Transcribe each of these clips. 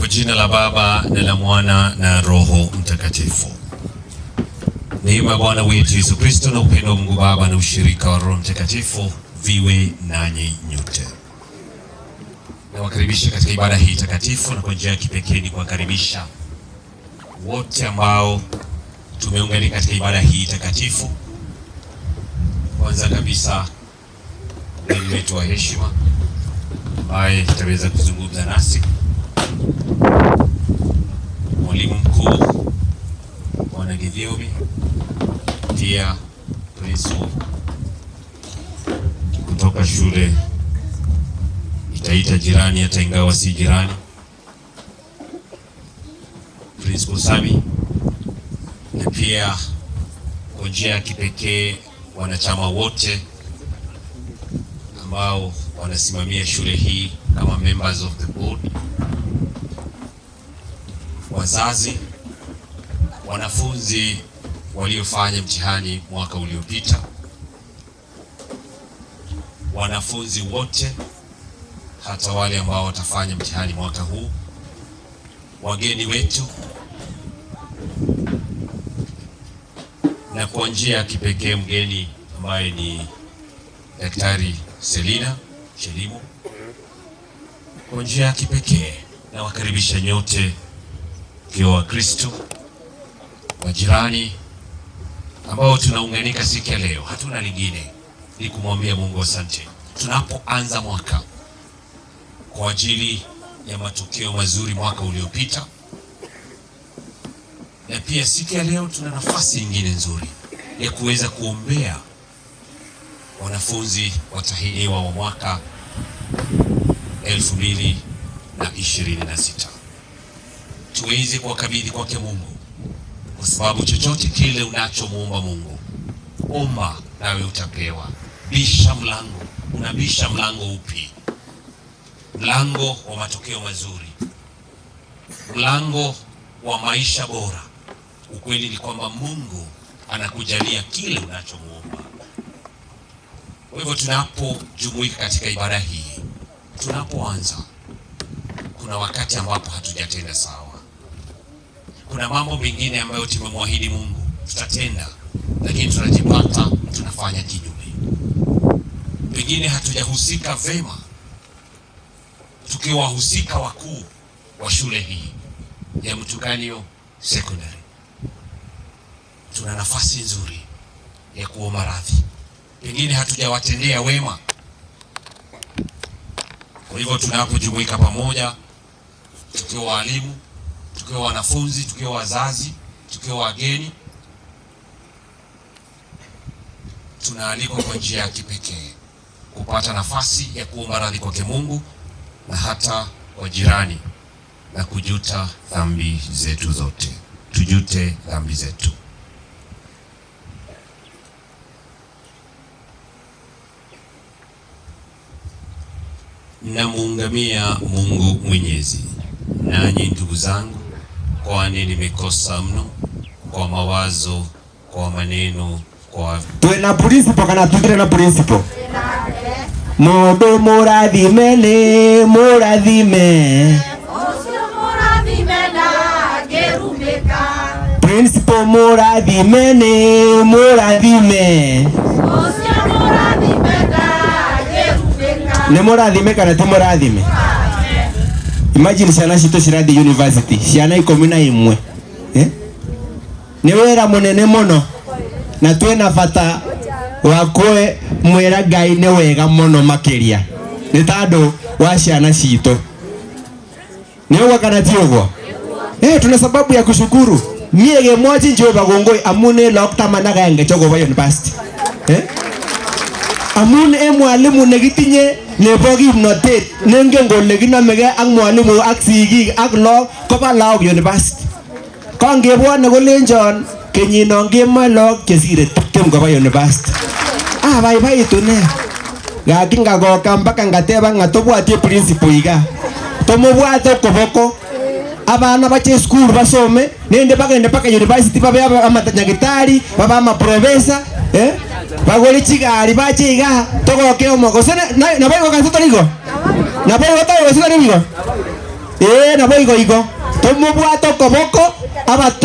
Jina la Baba na la Mwana na Roho Mtakatifu. Neema Bwana wetu Yesu Kristo na upendo wa Mungu Baba na ushirika wa Roho Mtakatifu viwe nanyi nyote. Nawakaribisha katika ibada hii takatifu, na kwa njia ya kipekee ni kuwakaribisha wote ambao tumeunganika katika ibada hii takatifu. Kwanza kabisa mgeni wetu wa heshima ambaye tutaweza kuzungumza nasi, Mwalimu Mkuu Bwana Githiomi, pia principal kutoka shule itaita jirani hata ingawa si jirani, Principal Sami, na pia kwa njia ya kipekee wanachama wote ambao wanasimamia shule hii kama members of the board, wazazi, wanafunzi waliofanya mtihani mwaka uliopita, wanafunzi wote hata wale ambao watafanya mtihani mwaka huu, wageni wetu, na kwa njia ya kipekee mgeni ambaye ni Daktari Selina Chelimo. Kwa njia ya kipekee na wakaribisha nyote kwa Wakristo, wajirani ambao tunaunganika siku ya leo. Hatuna lingine ni kumwambia Mungu asante tunapoanza mwaka kwa ajili ya matokeo mazuri mwaka uliopita, na pia siku ya leo tuna nafasi nyingine nzuri ya kuweza kuombea wanafunzi watahiniwa wa mwaka 2026. Tuweze kuwakabidhi kwake Mungu, kwa sababu chochote kile unachomuomba Mungu, omba nawe utapewa. Bisha mlango. Unabisha mlango upi? Mlango wa matokeo mazuri, mlango wa maisha bora. Ukweli ni kwamba Mungu anakujalia kile unachomuomba. Kwa hivyo tunapojumuika katika ibada hii, tunapoanza, kuna wakati ambapo hatujatenda sawa. Kuna mambo mengine ambayo tumemwahidi Mungu tutatenda, lakini tunajipata tunafanya kinyume. Pengine hatujahusika vema tukiwa wahusika wakuu wa shule hii ya Mtukanio Secondary. Tuna nafasi nzuri ya kuomba radhi. Pengine hatujawatendea wema. Kwa hivyo tunapojumuika pamoja, tukiwa walimu, tukiwa wanafunzi, tukiwa wazazi, tukiwa wageni, tunaalikwa kwa njia ya kipekee kupata nafasi ya kuomba radhi kwake Mungu na hata kwa jirani, na kujuta dhambi zetu zote. Tujute dhambi zetu. Namuungamia Mungu Mwenyezi, nanyi ndugu zangu, kwani nimekosa mno kwa mawazo, kwa maneno, kwa twena principal kana tukire na principal Mundu murathime ni murathime Ucio murathime na gerumika Principal murathime ni murathime Ucio murathime na gerumika ni murathime kana ti murathime Imagine ciana citũ cirathi university, ciana 11 nĩ wĩra mũnene mũno, na twĩna bata wa mwĩra Ngai nĩ wega mũno makĩria nĩ tondũ wa ciana citũ. Nĩ ũguo kana ti ũguo? Tuna sababu ya kushukuru. Mie gemwachi Jehova gongoi amune lokta managa enge Chogoba University. Amune mwalimu negitinye nebo kimnotet nengen kole kinomege ak mwalimu ak sigik ak lok koba lok university. Kangebwone kolenjon kenyino kemoe lok chesire 20 koba university. Baibaitu ne. Gakingagoka mpaka ngateba ngatobwatie principal iga. Tomobwate koboko. Abana bache school basome nende paka university baba amatanyagitari baba ama professor bagole chigari bache iga togoke omogo sene na boigo kasotoligo na boigo tayo wasotoligo na boigo igo tomobwato koboko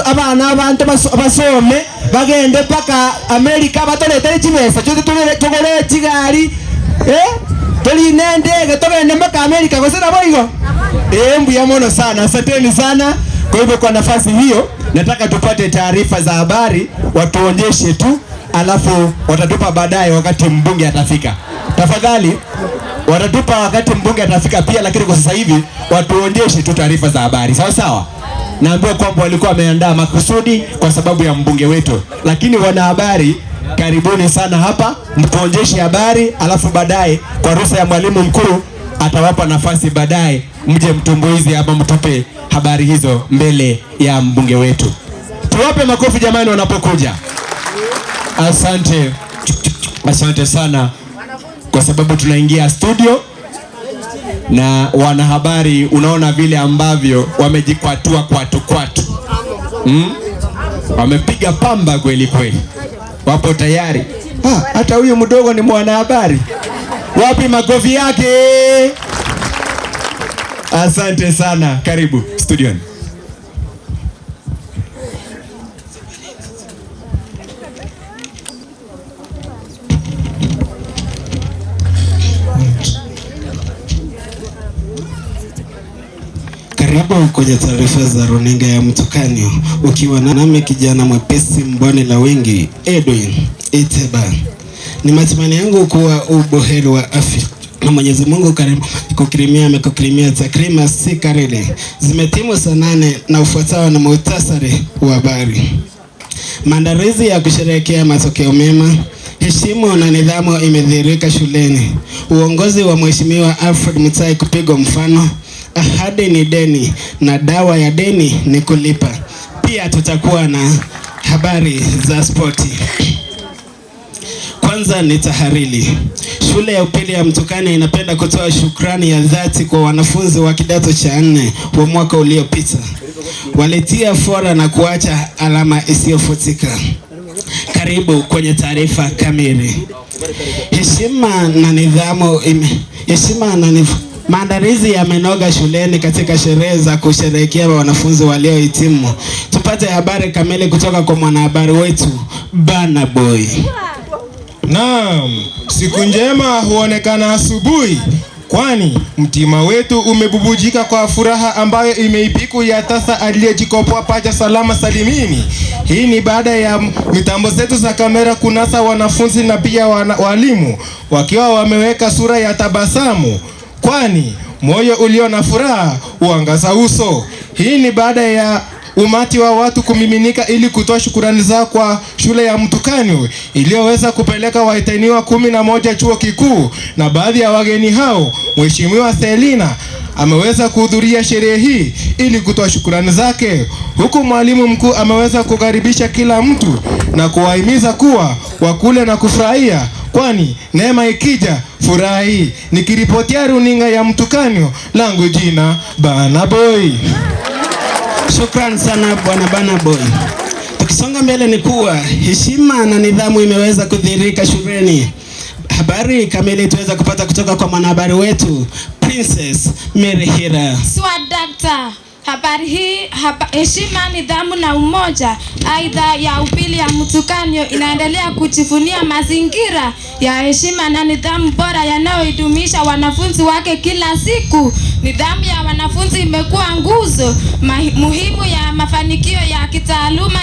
abana abantu basome bagende paka America batolete chibesa chote togole chigari toli nende togende mpaka America gosena boigo mbuya mono sana. Asanteni sana. Kwa hivyo kwa nafasi hiyo nataka tupate taarifa za habari, watuonyeshe tu, alafu watatupa baadaye wakati mbunge atafika. Tafadhali watatupa wakati mbunge atafika pia, lakini kwa sasa hivi watuonyeshe tu taarifa za habari. Sawa sawa. Naambiwa kwamba walikuwa wameandaa makusudi kwa sababu ya mbunge wetu, lakini wana habari, karibuni sana hapa mtuonyeshe habari, alafu baadaye kwa ruhusa ya mwalimu mkuu atawapa nafasi baadaye mje mtumbuizi hapa mtupe habari hizo mbele ya mbunge wetu. Tuwape makofi jamani wanapokuja. Asante. Asante sana kwa sababu tunaingia studio na wanahabari, unaona vile ambavyo wamejikwatua kwatu. Wamepiga pamba kweli kweli. Wapo tayari. Hata huyu mdogo ni mwanahabari. Wapi makofi yake? Asante sana. Karibu studioni. Karibu kwenye taarifa za runinga ya Mtukanyo, ukiwa nami kijana mwepesi mboni la wengi Edwin Iteba. Ni matumaini yangu kuwa ubuheri wa afya na Mwenyezi Mungu karimu amekukirimia takrima si karili. Zimetimu saa 8 na ufuatao na muhtasari wa habari. Maandalizi ya kusherehekea matokeo mema, heshima na nidhamu imedhihirika shuleni. Uongozi wa Mheshimiwa Alfred Mutai kupigwa mfano. Ahadi ni deni na dawa ya deni ni kulipa. Pia tutakuwa na habari za spoti. Kwanza ni tahariri. Shule ya upili ya Mtukani inapenda kutoa shukrani ya dhati kwa wanafunzi wa kidato cha 4 wa mwaka uliopita. Walitia fora na kuacha alama isiyofutika. Karibu kwenye taarifa kamili. Heshima na nidhamu maandalizi yamenoga shuleni katika sherehe za kusherehekea wanafunzi waliohitimu. Tupate habari kamili kutoka kwa mwanahabari wetu Bana Boy. Naam, siku njema huonekana asubuhi, kwani mtima wetu umebubujika kwa furaha ambayo imeipiku ya tasa aliyejikopoa pacha salama salimini. Hii ni baada ya mitambo zetu za kamera kunasa wanafunzi na pia walimu wakiwa wameweka sura ya tabasamu, kwani moyo ulio na furaha huangaza uso. Hii ni baada ya umati wa watu kumiminika ili kutoa shukrani zao kwa shule ya Mtukani iliyoweza kupeleka wahitaniwa 11 chuo kikuu, na baadhi ya wageni hao Mheshimiwa Selina ameweza kuhudhuria sherehe hii ili kutoa shukrani zake, huku mwalimu mkuu ameweza kukaribisha kila mtu na kuwahimiza kuwa wakule na kufurahia, kwani neema ikija furahi. Nikiripotia runinga ya Mtukani, langu jina Bana Boy. Shukran sana bwana Bana Boy. Tukisonga mbele ni kuwa heshima na nidhamu imeweza kudhihirika shuleni. Habari kamili tuweza kupata kutoka kwa mwanahabari wetu Princess Mary Hira. Swadakta. Habari hii heshima, nidhamu na umoja. Aidha ya upili ya Mtukanyo inaendelea kujivunia mazingira ya heshima na nidhamu bora yanayoidumisha wanafunzi wake kila siku. Nidhamu ya wanafunzi imekuwa nguzo muhimu ya mafanikio ya kitaaluma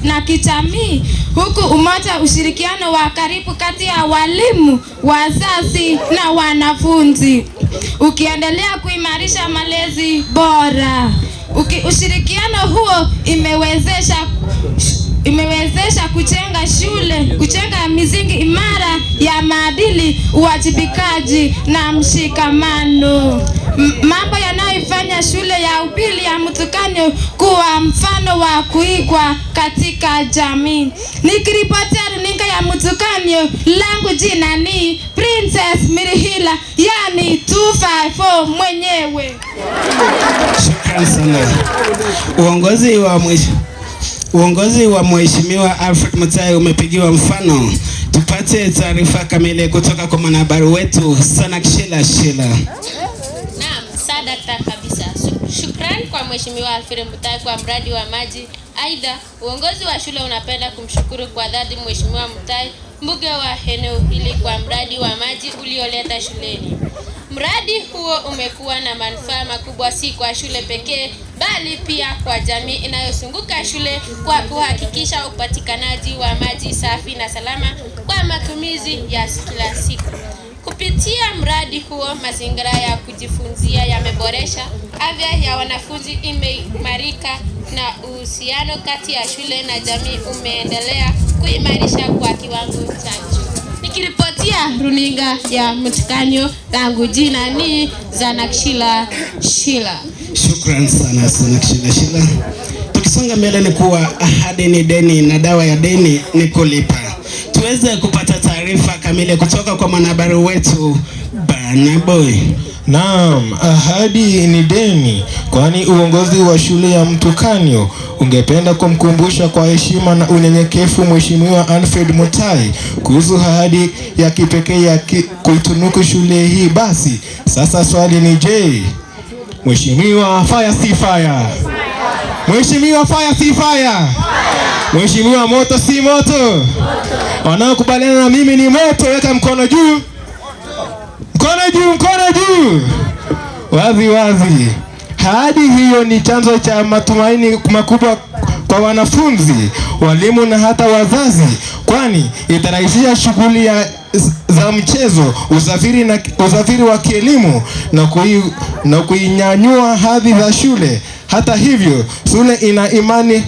na kijamii, huku umoja, ushirikiano wa karibu kati ya walimu, wazazi na wanafunzi ukiendelea kuimarisha malezi bora. Ushirikiano huo imewezesha kujenga misingi imara ya maadili, uwajibikaji na mshikamano. Mambo yanayoifanya shule ya upili ya Mtukanyo kuwa mfano wa kuigwa katika jamii. Nikiripotia runinga ya Mtukanyo, langu jina ni Princess Mirihila, yani 254 mwenyewe. Shukrani sana. Uongozi wa Mheshimiwa Alfred Mutai umepigiwa mfano. Tupate taarifa kamili kutoka kwa mwanahabari wetu Sanakshila Shila. Naam, sadaka kabisa. Shukrani kwa Mheshimiwa Alfred Mutai kwa mradi wa maji. Aidha, uongozi wa shule unapenda kumshukuru kwa dhati Mheshimiwa Mutai, mbunge wa eneo hili, kwa mradi wa maji ulioleta shuleni. Mradi huo umekuwa na manufaa makubwa si kwa shule pekee, bali pia kwa jamii inayozunguka shule kwa kuhakikisha upatikanaji wa maji safi na salama kwa matumizi ya kila siku. Kupitia mradi huo, mazingira ya kujifunzia yameboresha, afya ya wanafunzi imeimarika na uhusiano kati ya shule na jamii umeendelea kuimarisha kwa kiwango cha juu. Nikiripotia runinga ya Mtukanyo, langu jina ni Zanakshila Shila. Shukrani sana Zanakshila Shila. Tukisonga mbele ni kuwa ahadi ni deni na dawa ya deni ni kulipa. Tuweze kupata taarifa kamili kutoka kwa mwanahabari wetu Banaboy. Naam, ahadi ni deni, kwani uongozi wa shule ya Mtukanyo ungependa kumkumbusha kwa heshima na unyenyekevu Mheshimiwa Alfred Mutai kuhusu ahadi ya kipekee ya kuitunuku shule hii. Basi sasa swali ni je, Mheshimiwa fire si fire? Mheshimiwa fire si fire? Mheshimiwa moto si moto? Wanaokubaliana na mimi ni moto, weka mkono juu. Mkono juu, mkono juu. Wazi wazi. Ahadi hiyo ni chanzo cha matumaini makubwa kwa wanafunzi, walimu na hata wazazi, kwani itarahisisha shughuli za mchezo, usafiri wa kielimu na kuinyanyua hadhi za shule. Hata hivyo, shule ina imani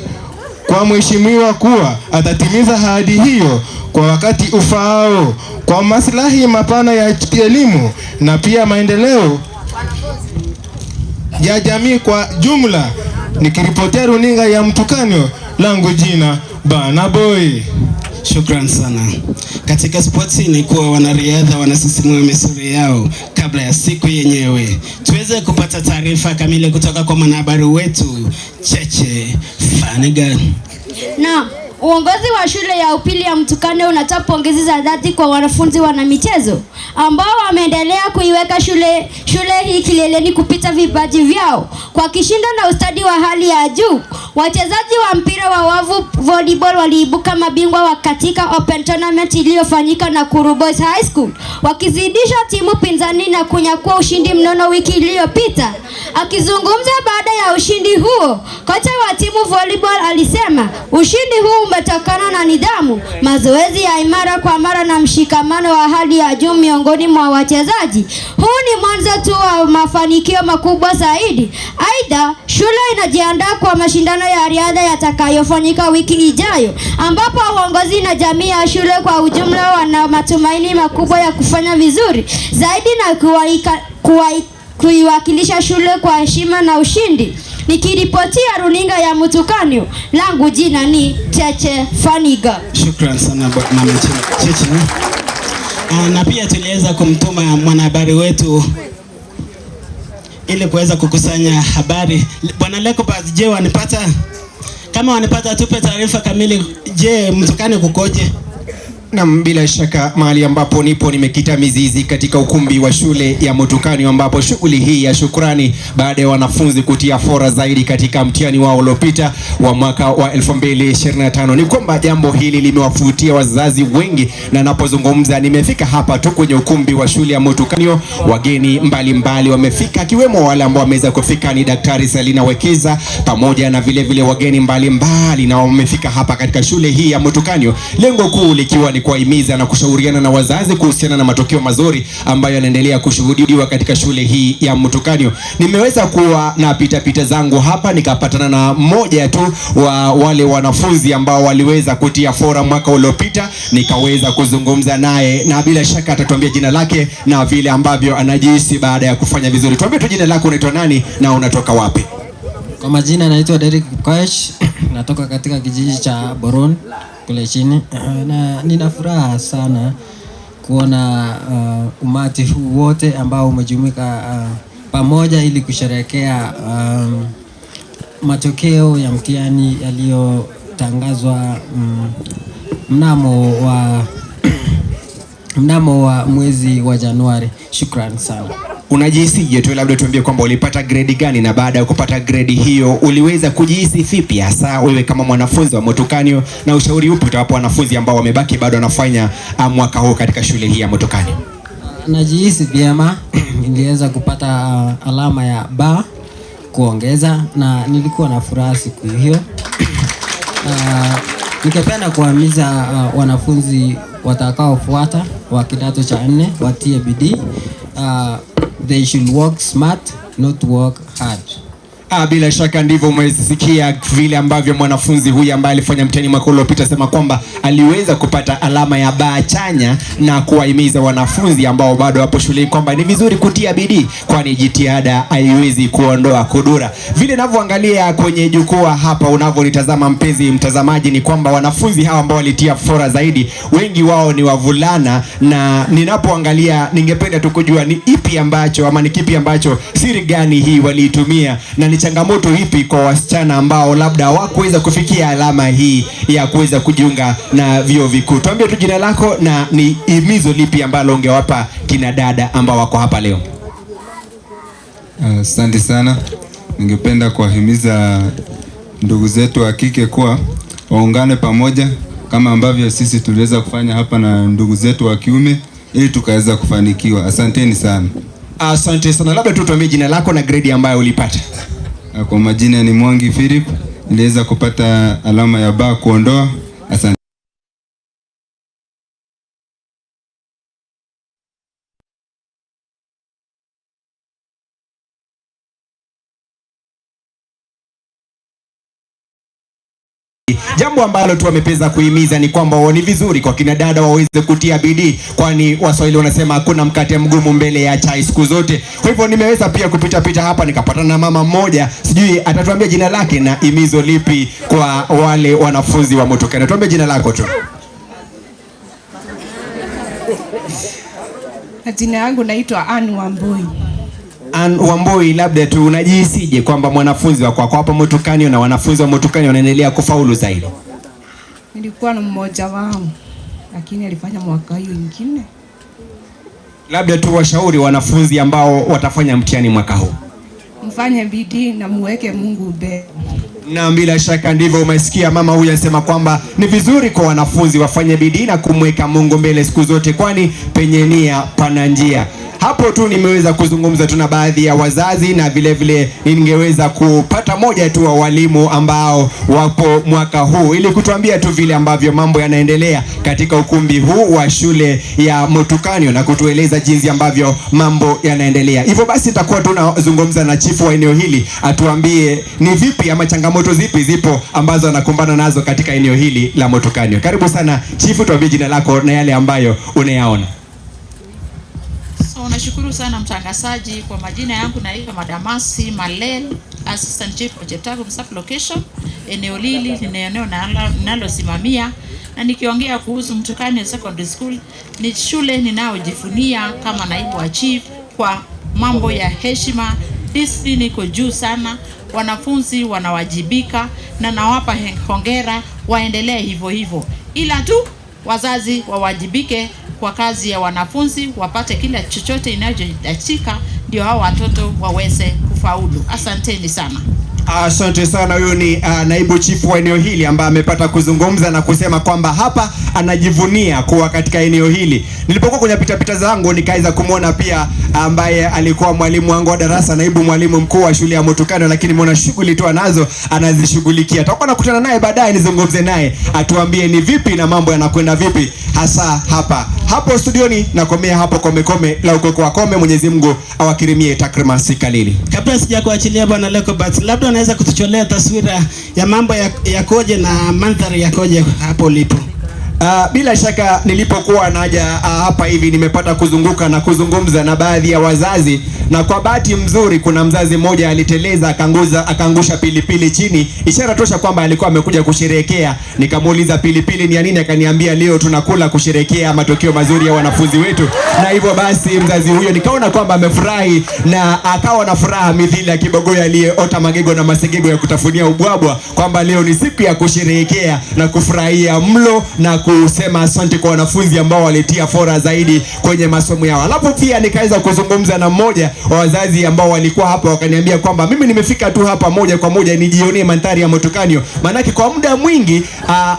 kwa mheshimiwa kuwa atatimiza ahadi hiyo kwa wakati ufaao kwa maslahi mapana ya elimu na pia maendeleo ya jamii kwa jumla. Nikiripotia runinga ya Mtukanyo, langu jina Banaboy. Shukrani sana. Katika sports ni kuwa wanariadha wanasisimua misuli yao kabla ya siku yenyewe. Tuweze kupata taarifa kamili kutoka kwa mwanahabari wetu Cheche Fanigan. Na uongozi wa shule ya upili ya Mtukanyo unatoa pongezi za dhati kwa wanafunzi wana michezo ambao wameendelea kuiweka shule hii kileleni kupita vipaji vyao kwa kishindo na ustadi wa hali ya juu. Wachezaji wa mpira wa wavu volleyball waliibuka mabingwa wa katika open tournament iliyofanyika na Nakuru Boys High School, wakizidisha timu pinzani na kunyakua ushindi mnono wiki iliyopita. Akizungumza baada ya ushindi huo, kocha wa timu volleyball alisema ushindi huu umetokana na nidhamu, mazoezi ya imara kwa mara na mshikamano wa hali ya juu miongoni mwa wachezaji. Huu ni mwanzo tu wa mafanikio makubwa zaidi. Aidha, shule inajiandaa kwa mashindano ya riadha yatakayofanyika wiki ijayo, ambapo uongozi na jamii ya shule kwa ujumla wana matumaini makubwa ya kufanya vizuri zaidi na kuiwakilisha shule kwa heshima na ushindi. Nikiripotia runinga ya Mtukanyo, langu jina ni Cheche Faniga. Shukrani sana mama Cheche. Na pia tuliweza kumtuma mwanahabari wetu ili kuweza kukusanya habari. Bwana Lekopath, je, wanipata? Kama wanipata tupe taarifa kamili. Je, Mtukanyo kukoje? Na bila shaka mahali ambapo nipo nimekita mizizi katika ukumbi wa shule ya Mutukanyo, ambapo shughuli hii ya shukrani baada ya wanafunzi kutia fora zaidi katika mtihani wao uliopita wa mwaka wa 2025. Ni kwamba jambo hili limewafutia wazazi wengi, na napozungumza nimefika hapa tu kwenye ukumbi wa shule ya Mutukanyo, wageni mbalimbali wamefika, akiwemo wale ambao wameweza kufika ni Daktari Selina Wekesa pamoja na vile wageni mbalimbali, na wamefika hapa katika shule hii ya Mutukanyo, lengo kuu likiwa ni kuwahimiza na kushauriana na wazazi kuhusiana na matokeo mazuri ambayo yanaendelea kushuhudiwa katika shule hii ya Mutukanyo. Nimeweza kuwa na pita zangu hapa, nikapatana na mmoja tu wa wale wanafunzi ambao waliweza kutia fora mwaka uliopita, nikaweza kuzungumza naye, na bila shaka atatuambia jina lake na vile ambavyo anajihisi baada ya kufanya vizuri. Tuambie tu jina lako, unaitwa nani na unatoka wapi? Kwa majina naitwa Derek Koech, natoka katika kijiji cha Boron kule chini, na nina furaha sana kuona umati huu wote ambao umejumuika pamoja ili kusherehekea matokeo ya mtihani yaliyotangazwa mnamo wa mwezi wa Januari. Shukrani sana. Unajihisije tu, labda tuambie kwamba ulipata grade gani, na baada ya kupata grade hiyo uliweza kujihisi vipi hasa wewe kama mwanafunzi wa Mutukanyo, na ushauri upi utawapa wanafunzi ambao wamebaki bado wanafanya mwaka huu katika shule hii ya Mutukanyo? Najihisi vyema, niliweza kupata alama ya B kuongeza, na nilikuwa na furaha siku hiyo. Ningependa kuhimiza wanafunzi watakaofuata wa kidato cha 4 watie bidii. They should work smart, not work hard. Bila shaka ndivyo umesikia vile ambavyo mwanafunzi huyu ambaye alifanya mtihani mwaka uliopita sema kwamba aliweza kupata alama ya B chanya, na kuwahimiza wanafunzi ambao bado wapo shuleni kwamba ni vizuri kutia bidii, kwani jitihada haiwezi kuondoa kudura. Vile ninavyoangalia kwenye jukwaa hapa unavyonitazama mpenzi mtazamaji, ni kwamba wanafunzi hawa ambao walitia fora zaidi, wengi wao ni wavulana, na ninapoangalia ningependa tu kujua ni ipi ambacho ama ni kipi ambacho, siri gani hii waliitumia, na ni changamoto ipi kwa wasichana ambao labda hawakuweza kufikia alama hii ya kuweza kujiunga na vyuo vikuu. Tuambie tu jina lako na ni himizo lipi ambalo ungewapa kina dada ambao wako hapa leo. Asante sana. Ningependa kuwahimiza ndugu zetu wa kike kuwa waungane pamoja kama ambavyo sisi tuliweza kufanya hapa na ndugu zetu wa kiume, ili tukaweza kufanikiwa. Asanteni sana. Asante sana. Labda tu tuambie jina lako na grade ambayo ulipata. Kwa majina ni Mwangi Philip, niliweza kupata alama ya B kuondoa. Asante. Jambo ambalo tu wamepeza kuhimiza ni kwamba ni vizuri kwa kina dada waweze kutia bidii, kwani Waswahili wanasema hakuna mkate mgumu mbele ya chai siku zote. Kwa hivyo nimeweza pia kupita hapa nikapatana na mama mmoja, sijui atatuambia jina lake na himizo lipi kwa wale wanafunzi wa Mutukanyo. Tuambie jina lako tu. Jina yangu naitwa Ann Wambui. Ann Wambui, labda tu unajihisije kwamba mwanafunzi wako hapa Mutukanyo na wanafunzi wa Mutukanyo wanaendelea kufaulu zaidi? Nilikuwa na mmoja wao, lakini alifanya mwaka hiyo nyingine. Labda tu washauri wanafunzi ambao watafanya mtihani mwaka huu. Mfanye bidii na muweke Mungu mbele. Na bila shaka ndivyo umesikia mama huyu anasema kwamba ni vizuri kwa wanafunzi wafanye bidii na kumweka Mungu mbele siku zote, kwani penye nia pana njia. Hapo tu nimeweza kuzungumza tu na baadhi ya wazazi, na vile ningeweza kupata moja tu wa walimu ambao wapo mwaka huu, ili kutuambia tu vile ambavyo mambo yanaendelea katika ukumbi huu wa shule ya Mutukanyo, na kutueleza jinsi ambavyo mambo yanaendelea. Hivyo basi nitakuwa tunazungumza na chifu wa eneo hili atuambie ni vipi ama changamoto zipi zipo ambazo anakumbana nazo katika eneo hili la Mutukanyo. Karibu sana chifu, tuambie jina lako na yale ambayo unayaona. Nashukuru sana mtangazaji. Kwa majina yangu naitwa Madamasi Malel, Assistant Chief Project Sub-Location. Eneo hili ni eneo ninalosimamia, na nikiongea kuhusu Mutukanyo Secondary School, ni shule ninayojifunia kama naibu wa chief kwa mambo ya heshima. Discipline iko juu sana, wanafunzi wanawajibika, na nawapa hongera, waendelee hivyo. Ila tu wazazi wawajibike kwa kazi ya wanafunzi, wapate kila chochote inachohitajika ndio hao watoto waweze kufaulu. Asanteni sana. Asante sana. Huyo ni naibu chifu wa eneo hili ambaye amepata kuzungumza na kusema kwamba hapa anajivunia kuwa katika eneo hili. Nilipokuwa kwenye pitapita zangu nikaweza kumwona pia ambaye alikuwa mwalimu wangu wa darasa, naibu mwalimu mkuu wa shule ya Mutukano, lakini muona shughuli tu anazo anazishughulikia. Tutakuwa nakutana naye baadaye nizungumze naye atuambie ni vipi na mambo yanakwenda vipi hasa hapo studioni. Nakomea hapo Komekome la ukoko wa Kome. Mwenyezi Mungu awakirimie takriban sikalili. Kabla sija kuachilia bwana Lekobert, labda unaweza kutucholea taswira ya mambo yakoje na mandhari yakoje hapo ulipo? Bila shaka nilipokuwa naja hapa hivi nimepata kuzunguka na kuzungumza na baadhi ya wazazi, na kwa bahati mzuri kuna mzazi mmoja aliteleza akaangusha pilipili chini, ishara tosha kwamba alikuwa amekuja kusherehekea. Nikamuuliza pilipili ni ya nini, akaniambia leo tunakula kusherehekea matokeo mazuri ya wanafunzi wetu. Na hivyo basi mzazi huyo nikaona kwamba amefurahi na akawa na furaha mithili ya kibogoyo aliyeota magego na masegego ya kutafunia ubwabwa, kwamba leo ni siku ya kusherehekea na kufurahia mlo na kusema asante kwa wanafunzi ambao walitia fora zaidi kwenye masomo yao. Alafu pia nikaweza kuzungumza na mmoja wa wazazi ambao walikuwa hapa, wakaniambia kwamba mimi nimefika tu hapa moja kwa moja nijionee mandhari ya Mutukano, maanake kwa muda mwingi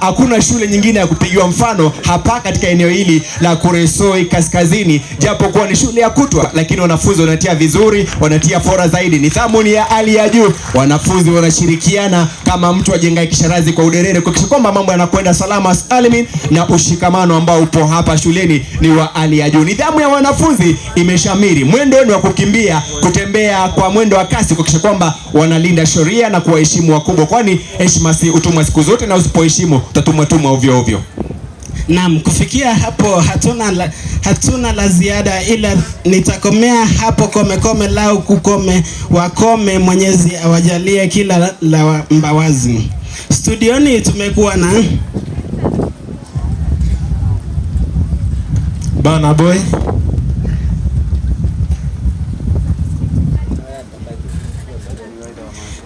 hakuna shule nyingine ya kupigiwa mfano hapa katika eneo hili la Kuresoi Kaskazini, japo kuwa ni shule ya kutwa, lakini wanafunzi wanatia vizuri, wanatia fora zaidi, nidhamu ni ya hali ya juu, wanafunzi wanashirikiana kama mtu ajenga kisharazi kwa uderere kuhakikisha kwamba mambo yanakwenda salama salimini, na ushikamano ambao upo hapa shuleni ni wa hali ya juu. Nidhamu ya wanafunzi imeshamiri, mwendo ni wa kukimbia, kutembea kwa mwendo wa kasi kuhakikisha kwamba wanalinda sheria na kuwaheshimu wakubwa, kwani heshima si utumwa siku zote, na usipoheshimu utatumwa ovyo ovyo. Naam, kufikia hapo hatuna la ziada, ila nitakomea hapo Komekome lau kukome wakome. Mwenyezi awajalie kila la mbawazi. Studioni tumekuwa na Bana Boy,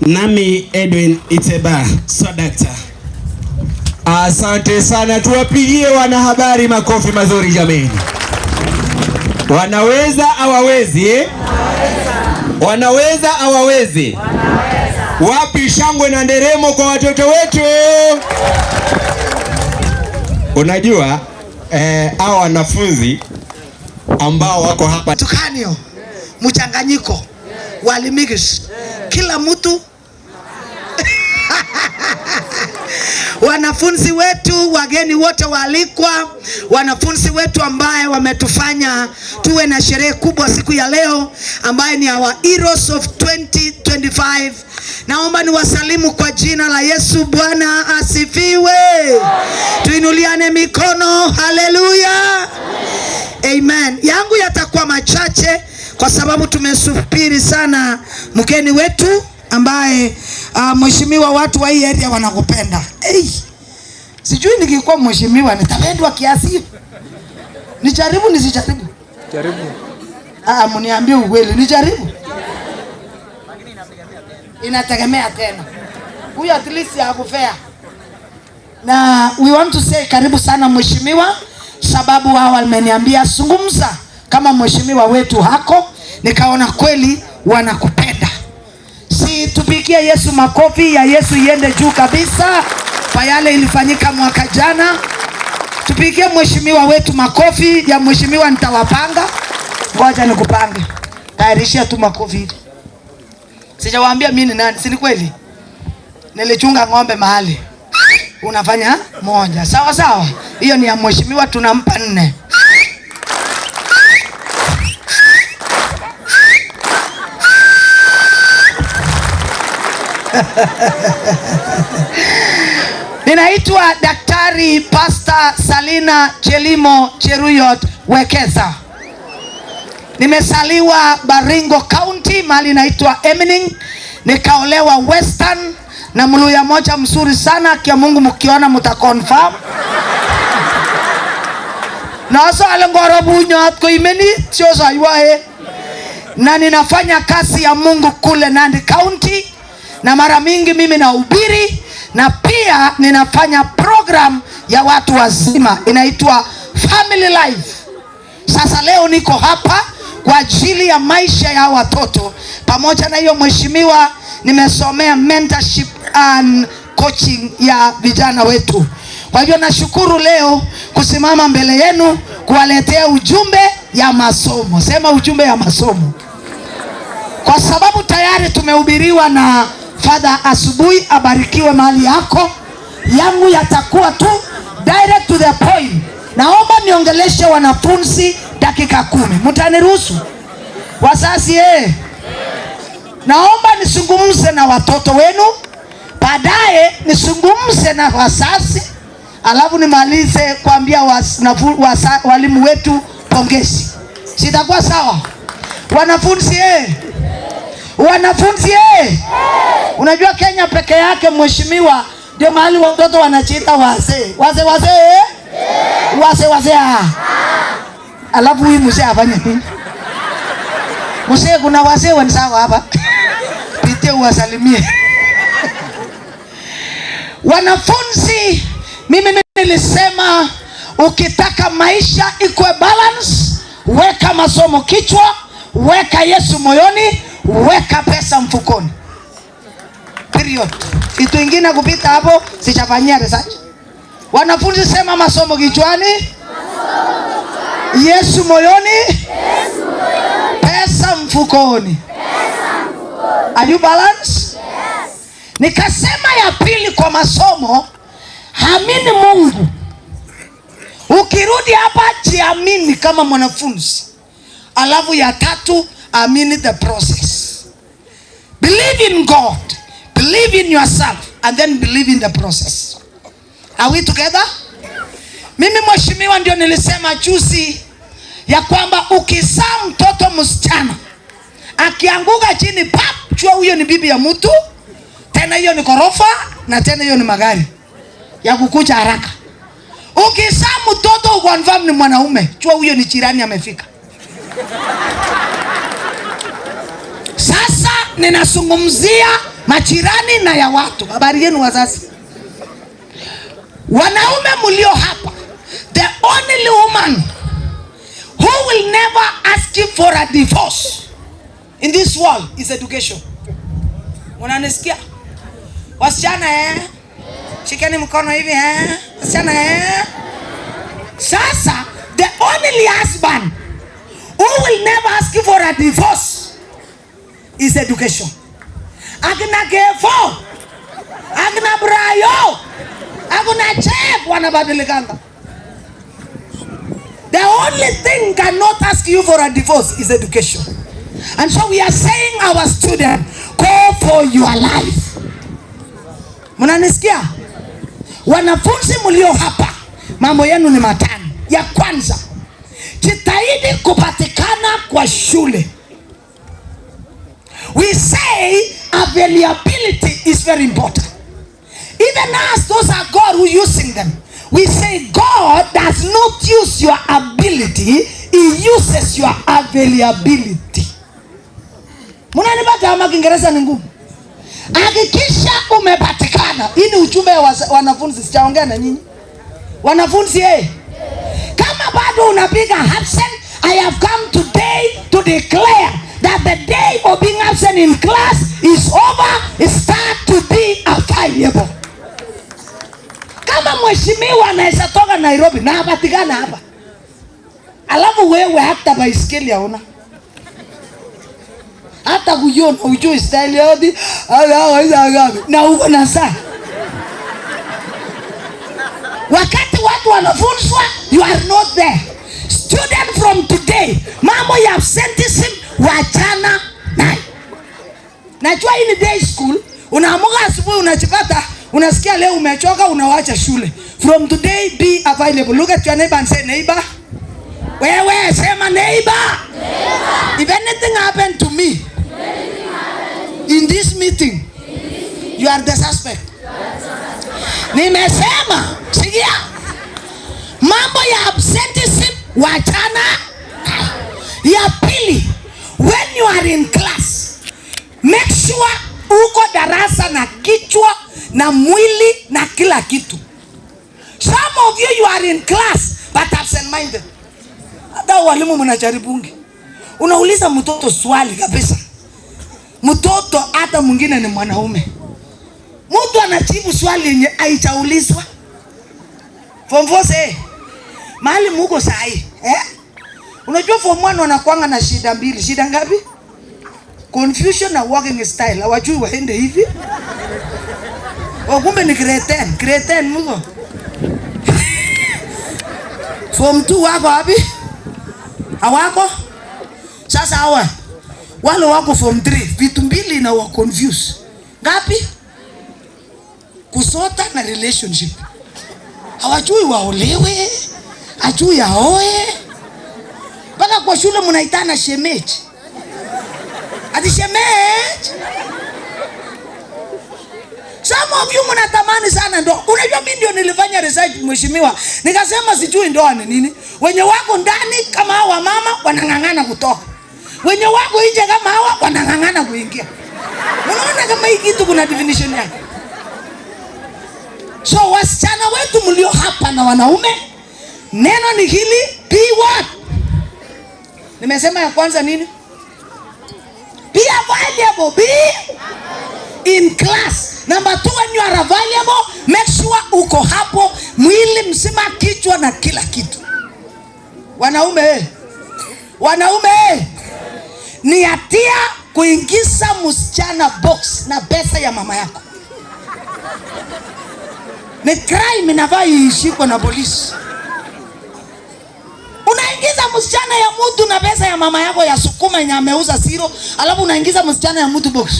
nami Edwin Iteba, Swadakta. Asante sana, tuwapigie wanahabari makofi mazuri jameni. Wanaweza hawawezi eh? Wanaweza hawawezi? Wapi shangwe na nderemo kwa watoto wetu? Unajua hao wanafunzi ambao wako hapa Tukanio mchanganyiko walimix kila mtu wanafunzi wetu, wageni wote waalikwa, wanafunzi wetu ambaye wametufanya tuwe na sherehe kubwa siku ya leo ambaye ni our Heroes of 2025. Naomba niwasalimu kwa jina la Yesu. Bwana asifiwe. Tuinuliane mikono. Haleluya. Amen. Yangu yatakuwa machache kwa sababu tumesubiri sana mgeni wetu ambaye mheshimiwa, watu wa hii area wanakupenda. Sijui nikikuwa mheshimiwa nitapendwa kiasi. Nijaribu nisijaribu? Jaribu. Mniambie ukweli, nijaribu? Inategemea tena. Huyu at least hakufea. Na we want to say karibu sana mheshimiwa, sababu hao wameniambia zungumza kama mheshimiwa wetu hako, nikaona kweli wanakupenda. Si tupigie Yesu makofi ya Yesu iende juu kabisa kwa yale ilifanyika mwaka jana. Tupigie mheshimiwa wetu makofi ya mheshimiwa. Nitawapanga, ngoja nikupange, tairishia tu makofi. Sijawaambia mimi ni nani, si ni kweli? Nilichunga ng'ombe mahali. Unafanya moja, sawa sawa. Hiyo ni ya mheshimiwa, tunampa 4. Ninaitwa Daktari Pastor Salina Chelimo Cheruyot Wekesa. Nimesaliwa Baringo County, mahali inaitwa Emining. Nikaolewa Western na mluya moja mzuri sana, kia Mungu mkiona mtaconfirm. Nasa alengoro bunyat ko imeni chosa iwae. Na ninafanya kazi ya Mungu kule Nandi County, na mara mingi mimi nahubiri na pia ninafanya program program ya watu wazima inaitwa Family Life. Sasa leo niko hapa kwa ajili ya maisha ya watoto. Pamoja na hiyo mheshimiwa, nimesomea mentorship and coaching ya vijana wetu. Kwa hivyo nashukuru leo kusimama mbele yenu kuwaletea ujumbe ya masomo. Sema ujumbe ya masomo. Kwa sababu tayari tumehubiriwa na Father asubuhi, abarikiwe mahali yako. Yangu yatakuwa tu direct to the point. Naomba niongeleshe wanafunzi dakika 10. Mtaniruhusu? Wazazi naomba nisungumze na watoto wenu, baadaye nisungumze na wazazi, alafu nimalize kuambia walimu wetu pongezi. Sitakuwa sawa? Wanafunzi wanafunzi unajua Kenya peke yake mheshimiwa ndio mahali watoto wanajiita wazee. Wazee. Alafu huyu mzee afanye nini? Mzee, kuna wazee wenzao hapa. Pite uwasalimie. Wanafunzi, mimi nilisema ukitaka maisha ikuwe balance, weka masomo kichwa, weka Yesu moyoni, weka pesa mfukoni. Period. Kitu ingine kupita hapo sichafanyia research. Wanafunzi, sema masomo kichwani, Yesu moyoni, pesa mfukoni. Are you balanced? Yes. Nikasema ya pili kwa masomo, amini Mungu. Ukirudi hapa jiamini kama mwanafunzi. Alafu ya tatu, amini the process. Believe in God, believe in yourself, and then believe in the process. Are we together? Mimi mheshimiwa ndio nilisema juzi ya kwamba ukizaa mtoto msichana akianguka chini pap, chua huyo ni bibi ya mtu, tena hiyo ni korofa, na tena hiyo ni magari ya kukuja haraka. Ukizaa mtoto ukonfirm ni mwanaume, chua huyo ni jirani amefika. Sasa ninazungumzia majirani na ya watu. Habari yenu wazazi. Wanaume mlio hapa, the only woman who will never ask you for a divorce in this world is education. Unanisikia? Wasichana shikeni mkono hivi wasichana Sasa the only husband who will never ask you for a divorce is education. Agna Gefo, Agna Brayo, Agna Chef wanabadilikanga. The only thing cannot ask you for a divorce is education. And so we are saying our student, call for your life. Mnanisikia? Wanafunzi mlio hapa, mambo yenu ni matano. Ya kwanza, jitahidi kupatikana kwa shule. We say availability is very important. Even as those are God who using them. We say God does not use your ability, He uses your availability. Munanipata ama Kiingereza ni ngumu? Hakikisha umepatikana. Hii ni ujumbe wa wanafunzi, sijaongea na nyinyi. Wanafunzi kama bado unapiga absent, I have come today to declare that the day of being absent in class is over. It start to be available. Kama mheshimiwa anaweza toka Nairobi na apatikana hapa, alafu wewe hata baiskeli hauna, hata kujiona ujui style yodi na uko na saa, wakati watu wanafunzwa, you are not there. Student from today, mambo ya absenteeism wachana nayo. Najua hii ni day school, unaamuka asubuhi unachipata, unasikia leo umechoka, unawacha shule. From today be available. Look at your neighbor and say, neighbor. Wewe sema neighbor. If anything happened to me in this meeting, you are the suspect. Nimesema, sikia, mambo ya absenteeism wachana. Ya pili, when you are in class, make sure uko darasa na kichwa na mwili na kila kitu. Some of you are in class but absent minded. Hata walimu mnajaribungi. Unauliza mtoto swali kabisa. Mtoto hata mwingine ni mwanaume. Mtu anajibu swali yenye haijaulizwa. Form 4 mahali muko sahi. Unajua form 1 wanakuanga na shida mbili. Shida ngapi? Confusion na working style. Hawajui waende hivi. Kumbe ni grade 10. Grade 10 muko. Form 2 wako wapi? Hawako? Sasa hawa wale wako form 3 vitu mbili na wa confuse. Ngapi? Kusota na relationship. Hawajui waolewe, hajui aoe. Baka kwa shule mnaitana shemeji. Ati shemeji. Some of you mnatamani sana ndoa. Unajua mimi ndio nilifanya research mheshimiwa. Nikasema sijui ndoa ni nini. Wenye wako ndani kama hawa mama wanang'ang'ana kutoka. Wenye wako nje kama hawa wanang'ang'ana kuingia. Unaona kama hii kitu kuna definition yake. So wasichana wetu mlio hapa na wanaume, neno ni hili, be what? Nimesema ya kwanza nini? Be available, be in class. Number 2, when you are available, make sure uko hapo mwili mzima, kichwa na kila kitu. Wanaume, wanaume, ni hatia kuingiza msichana box na pesa ya mama yako. Ni crime, inafaa ishikwe na polisi. Unaingiza msichana ya mtu na pesa ya mama yako ya sukuma yenye ameuza zero, alafu unaingiza msichana ya mtu box.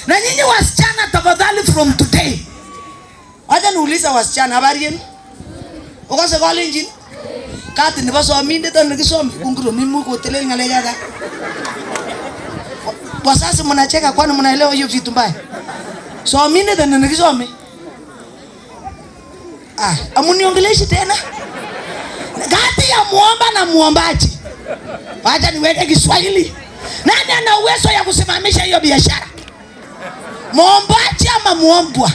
Na nyinyi wasichana tafadhali from today. Wacha niuliza wasichana, habari yenu? Uko sekole injini? Kati ni baso aminde to nikisome kunguro mimi ko telel ngale yaga. Wasasi mnacheka kwani mnaelewa hiyo vitu mbaya? So aminde to nikisome. Amuniongeleshi tena. Kati ya muomba na muombaji. Wacha niweke Kiswahili. Nani ana uwezo ya kusimamisha hiyo biashara? Muombaji ama muombwa?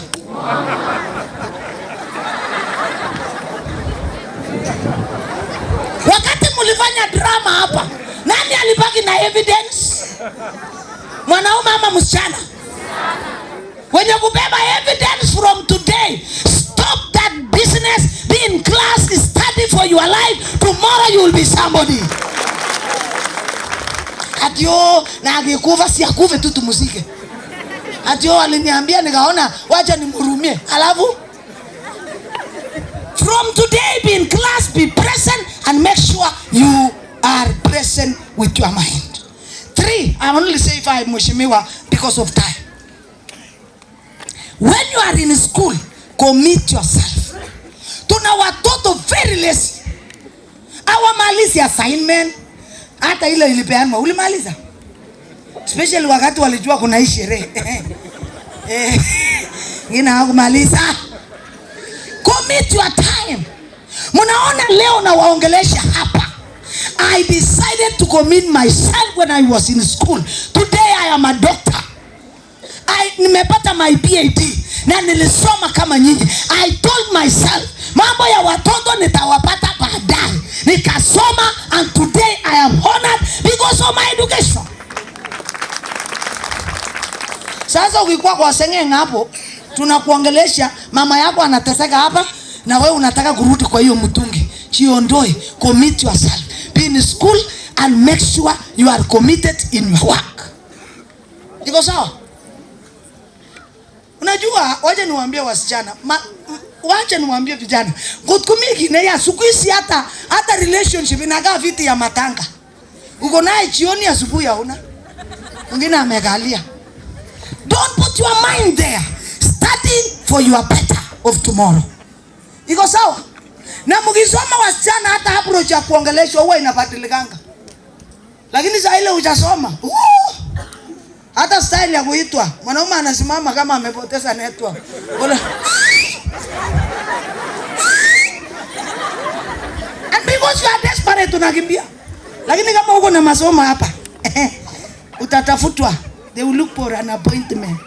Wakati mulifanya drama hapa, nani alibaki na evidence? Mwanaume ama msichana? Wenye kubeba evidence from today, stop that business. Be in class, study for your life. Tomorrow you will be somebody. Atio na angekufa si akufe tu tumuzike. Atio aliniambia nikaona wacha nimhurumie. Alafu from today be in class, be present and make sure you are present with your mind. 3, I only say 5 mheshimiwa because of time. When you are in school, commit yourself. Tuna watoto very lazy. Hawamalizi assignment. Hata ile ilipeanwa ulimaliza. Especially wakati walijua kuna hii sherehe. Ngine hakumaliza. Commit your time. Mnaona leo na waongelesha hapa. I decided to commit myself when I was in school. Today I am a doctor. Nimepata my PhD na nilisoma kama nyinyi. I told myself mambo ya watoto nitawapata baadaye. Nikasoma and today I am honored because of my education. Sasa ukikuwa kwa seng'eng'a hapo, tunakuongelesha mama yako anateseka hapa na wewe unataka kurudi kwa hiyo mtungi. Jiondoe, commit yourself. Be in school and make sure you are committed in your work. Iko sawa? Unajua, waje niwaambie wasichana, waje niwaambie vijana. Kutumiki na ya sukuisi hata relationship inakaa viti ya matanga. Uko naye jioni asubuhi hauna. Mwingine amekalia. Don't put your mind there. Study for your better of tomorrow. Iko sawa? Na mkisoma wasichana hata approach ya kuongeleshwa huwa inabadilikanga. Lakini saa ile hujasoma. Hata style ya kuitwa. Mwanaume anasimama kama amepoteza network. And because you are desperate unakimbia. Lakini kama uko na masomo hapa, utatafutwa. They will look for an appointment.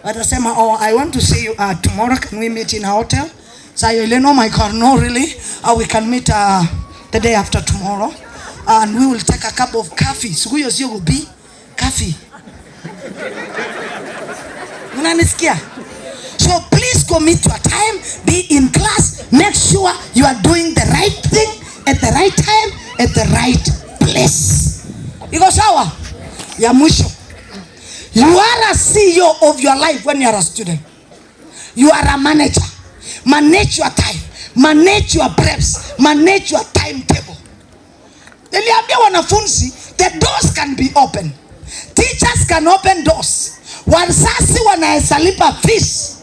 Watasema, oh, I want to see you tomorrow. Can we meet in a hotel? So you know my car, no really. We can meet the day after tomorrow, and we will take a cup of coffee. So you will be coffee. Unanisikia? So please commit your time, be in class, make sure you are doing the right thing at the right time, at the right place. Iko sawa? Ya mwisho. You are a CEO of your life when you are a student. You are a manager. Manage your time. Manage your preps. Manage your timetable. Niliambia wanafunzi, the doors can be open. Teachers can open doors. Wazazi wanaweza lipa fees.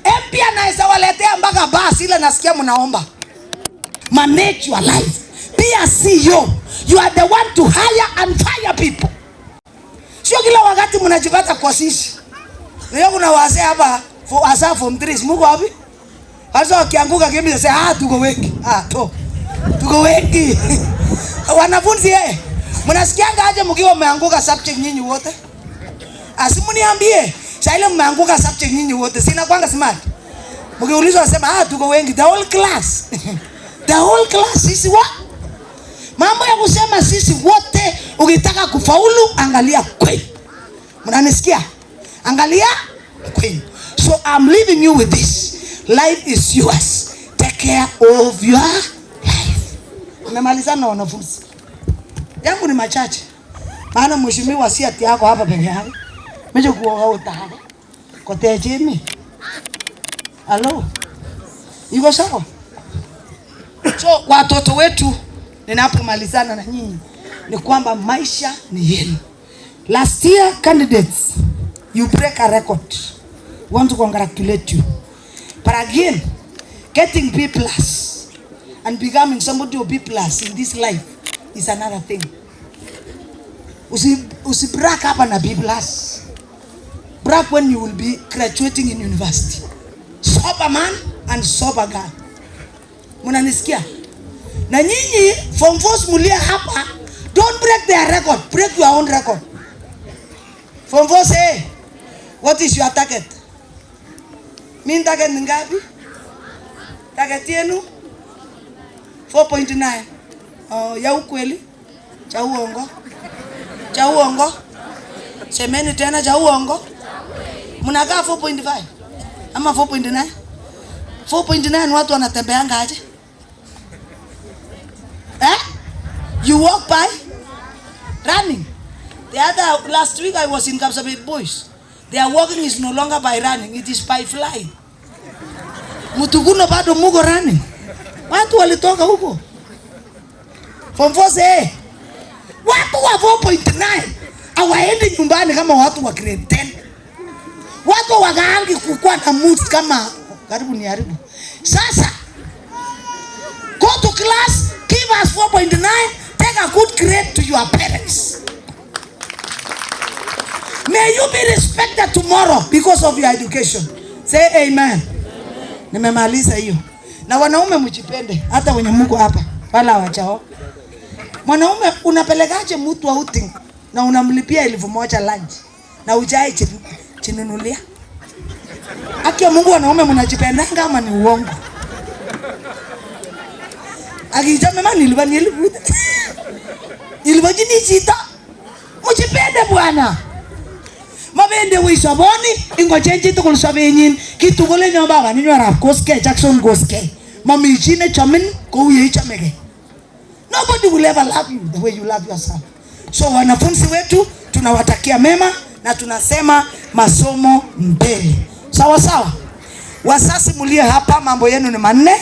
MP anaweza waletea mpaka basi ile nasikia mnaomba. Manage your life. Be a CEO. You are the one to hire and fire people. Sio kila wakati mnajipata kwa sisi. Leo kuna wazee hapa asa form 3 muko wapi? Hasa wakianguka kimi sasa tuko wengi. Tuko wengi. Wanafunzi mnasikianga aje mkiwa mmeanguka subject nyinyi wote? Asimuniambie, sasa ile mmeanguka subject nyinyi wote. Sina kwanga smart. Mkiulizwa wasema tuko wengi, the whole class. The whole class sisi mambo ya kusema sisi wote ukitaka kufaulu angalia kweli. Mnanisikia? Angalia kweli. So I'm leaving you with this. Life is yours. Take care of your life. Nimemalizana na wanafunzi. Yangu ni machache. Maana mheshimiwa si ati yako hapa peke yake. Meje kuoga utahaba. Kote Jimmy. Hello. Iko sawa? So watoto wetu ninapomalizana na nyinyi ni kwamba maisha ni yenu. Last year candidates, you break a record. Want to congratulate you. But again, getting B+ and becoming somebody of B+ in this life is another thing. Usibrak hapa na B+. Brag when you will be graduating in university. Sober man and sober girl. Munanisikia? Na nyinyi form 4 mulia hapa, don't break their record, break your own record. Form 4 say, what is your target? Min target ni ngapi? Target yenu 4.9. Ya ukweli? Cha uongo? Cha uongo? Semeni tena cha uongo? Mnakaa 4.5 ama 4.9? 4.9 watu wanatembeanga aje? You walk by running. Last week I was in Kapsabet Boys. Their walking is no longer by running, it is by flying. Mutuguno bado mugo running. Watu walitoka huko. Form 4 say, watu wa 4.9 hawaendi nyumbani kama watu wa grade 10. Watu wakaangi kukua na moods kama karibu ni haribu. Sasa go to class, give us 4.9, take a good grade to your parents. May you be respected tomorrow because of your education. Say amen. Nimemaliza hiyo. Na wanaume mjipende, hata wenye mko hapa wala wachao. Mwanaume unapelekaje mtu outing na unamlipia 1,000 lunch na ujai chinunulia? Haki ya Mungu, wanaume mnajipendanga kama ni uongo. Akijame mani ilibajini chita. Mjipende bwana. Mabende wisaboni ingo chenji to kulsabenyin kitu gole nyomba ga ninyo rap koske Jackson koske mami chine chamin ko ye chamege. Nobody will ever love you the way you love yourself. So wanafunzi wetu tunawatakia mema na tunasema masomo mbele. Sawa sawa. Wasasi mulie hapa, mambo yenu ni manne.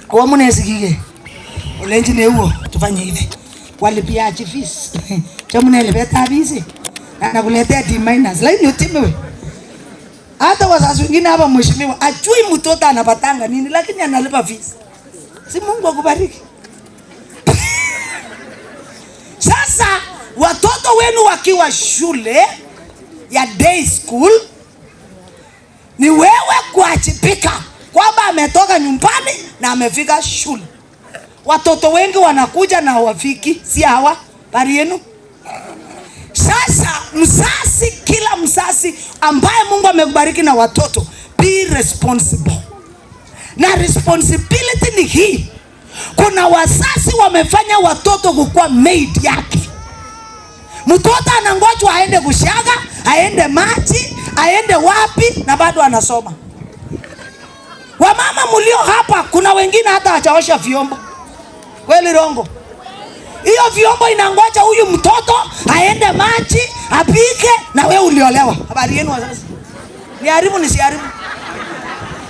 Kwa mnesikige. Ulenji ne huo tufanye hivi. Walipia fees. Chamune lebeta bizi. Na kuletea D-. Lakini utimewe. Hata wazazi wengine hapa mheshimiwa ajui mtoto anapatanga nini lakini analipa fees. Si Mungu akubariki. Sasa watoto wenu wakiwa shule ya day school ni wewe kuachipika kwamba ametoka nyumbani na amefika shule. Watoto wengi wanakuja na hawafiki, si hawa bari yenu. Sasa mzazi, kila mzazi ambaye Mungu amekubariki na watoto, be responsible. Na responsibility ni hii. Kuna wazazi wamefanya watoto kukuwa maid yake. Mtoto anangojwa aende kushaga, aende maji, aende wapi na bado anasoma. Wamama mulio hapa, kuna wengine hata hajaosha vyombo. Kweli rongo? Hiyo vyombo inangoja huyu mtoto aende maji, apike na wewe uliolewa. Habari yenu wazazi? Ni haribu ni si haribu?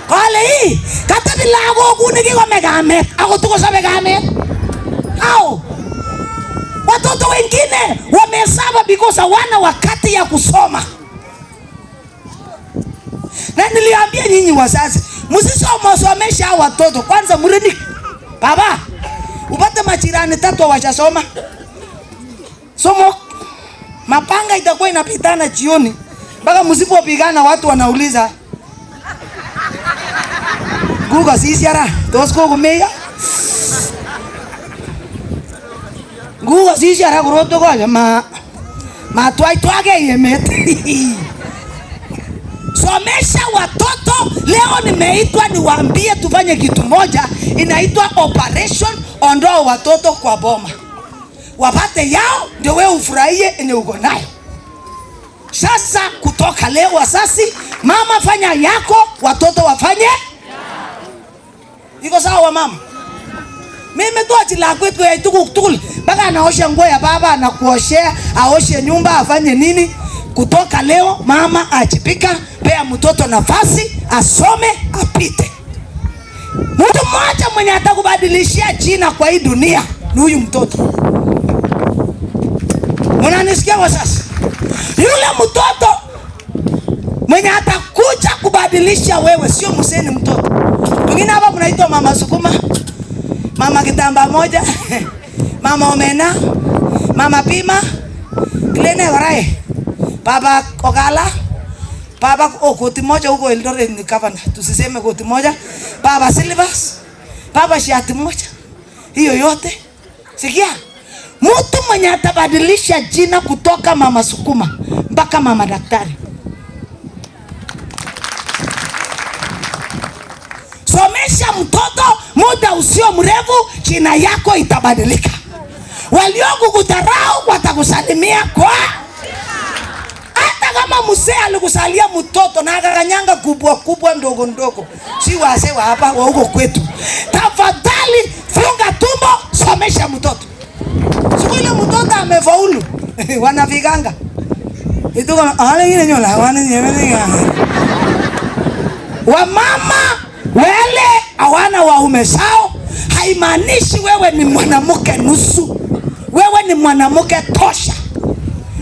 Kale hii kata bilago kuniki kwa megamet, ako tuko sa megamet. Au watoto wengine wamesaba because hawana wakati ya kusoma. Na niliambia nyinyi wazazi, msisomesha watoto. Kwanza mreni baba, upate majirani 3 wachasoma. Somo mapanga itakuwa inapitana jioni. Mpaka msipopigana watu wanauliza, Guga sisiara, tosko kumeya. Guga sisiara kuroto kwa ma twake yemet. Somesha watoto. Leo nimeitwa niwaambie tufanye kitu moja, inaitwa operation ondoa watoto kwa boma. Wapate yao ndio wewe ufurahie yenye uko nayo. Sasa kutoka leo wasasi, mama fanya yako, watoto wafanye. Iko sawa mama? Mimi tu ajila kwetu ya tukul. Baka anaosha nguo ya baba, anakuoshea, aoshe nyumba, afanye nini? Kutoka leo mama ajipika, pea mtoto nafasi, asome, apite. Mtu mmoja mwenye atakubadilishia jina kwa hii dunia ni huyu mtoto. Mnanisikia wasasi? Yule mtoto mwenye atakuja kubadilisha wewe, sio mseni mtoto. Wengine hapa mnaitwa mama sukuma, mama kitamba moja, mama omena, mama pima, klene warai, baba okala, baba koti moja huko Eldoret ni gavana. Tusiseme koti moja, baba Silvas, baba shati moja. Hiyo yote. Sikia? Mtu mwenye atabadilisha jina kutoka mama sukuma mpaka mama daktari. Somesha mtoto, muda usio mrefu jina yako itabadilika. Waliokukudharau watakusalimia kwa. Hata kama mzee alikusalia mtoto na akakanyanga kubwa kubwa ndogo ndogo, si wazee wa hapa wa huko kwetu, tafadhali funga tumbo, somesha mtoto. Siku ile mtoto amefaulu wanaviganga ito kama wale wengine nyola wananyemenya. Wamama wale hawana waume sao, haimaanishi wewe ni mwanamke nusu. Wewe ni mwanamke tosha.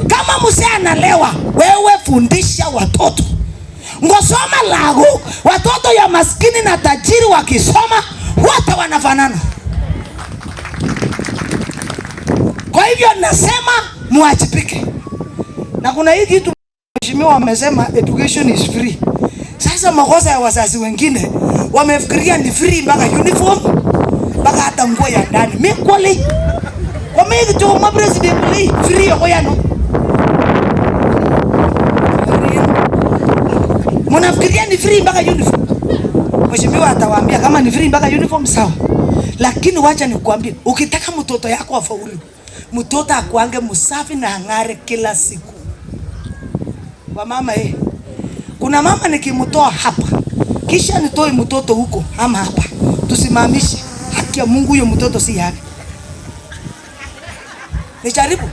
Kama mzee analewa, wewe fundisha watoto. Ngosoma lago, watoto ya maskini na tajiri wakisoma wote wanafanana. Kwa hivyo nasema muachipike. Na kuna hii kitu mheshimiwa wamesema education is free. Sasa makosa ya wazazi wengine wamefikiria ni free mpaka uniform, mpaka hata nguo ya ndani. Mimi kweli kwa mimi kitu kama president free yako yano. Mnafikiria ni free mpaka uniform. Mheshimiwa atawaambia kama ni free mpaka uniform sawa. Lakini wacha nikwambie, ukitaka mtoto yako afaulu, mtoto akuange msafi na ang'are kila siku. Kwa mama kuna mama nikimtoa hapa, kisha nitoe mtoto huko ama hapa, tusimamishe. Haki ya Mungu, huyo mtoto si yake. Nijaribu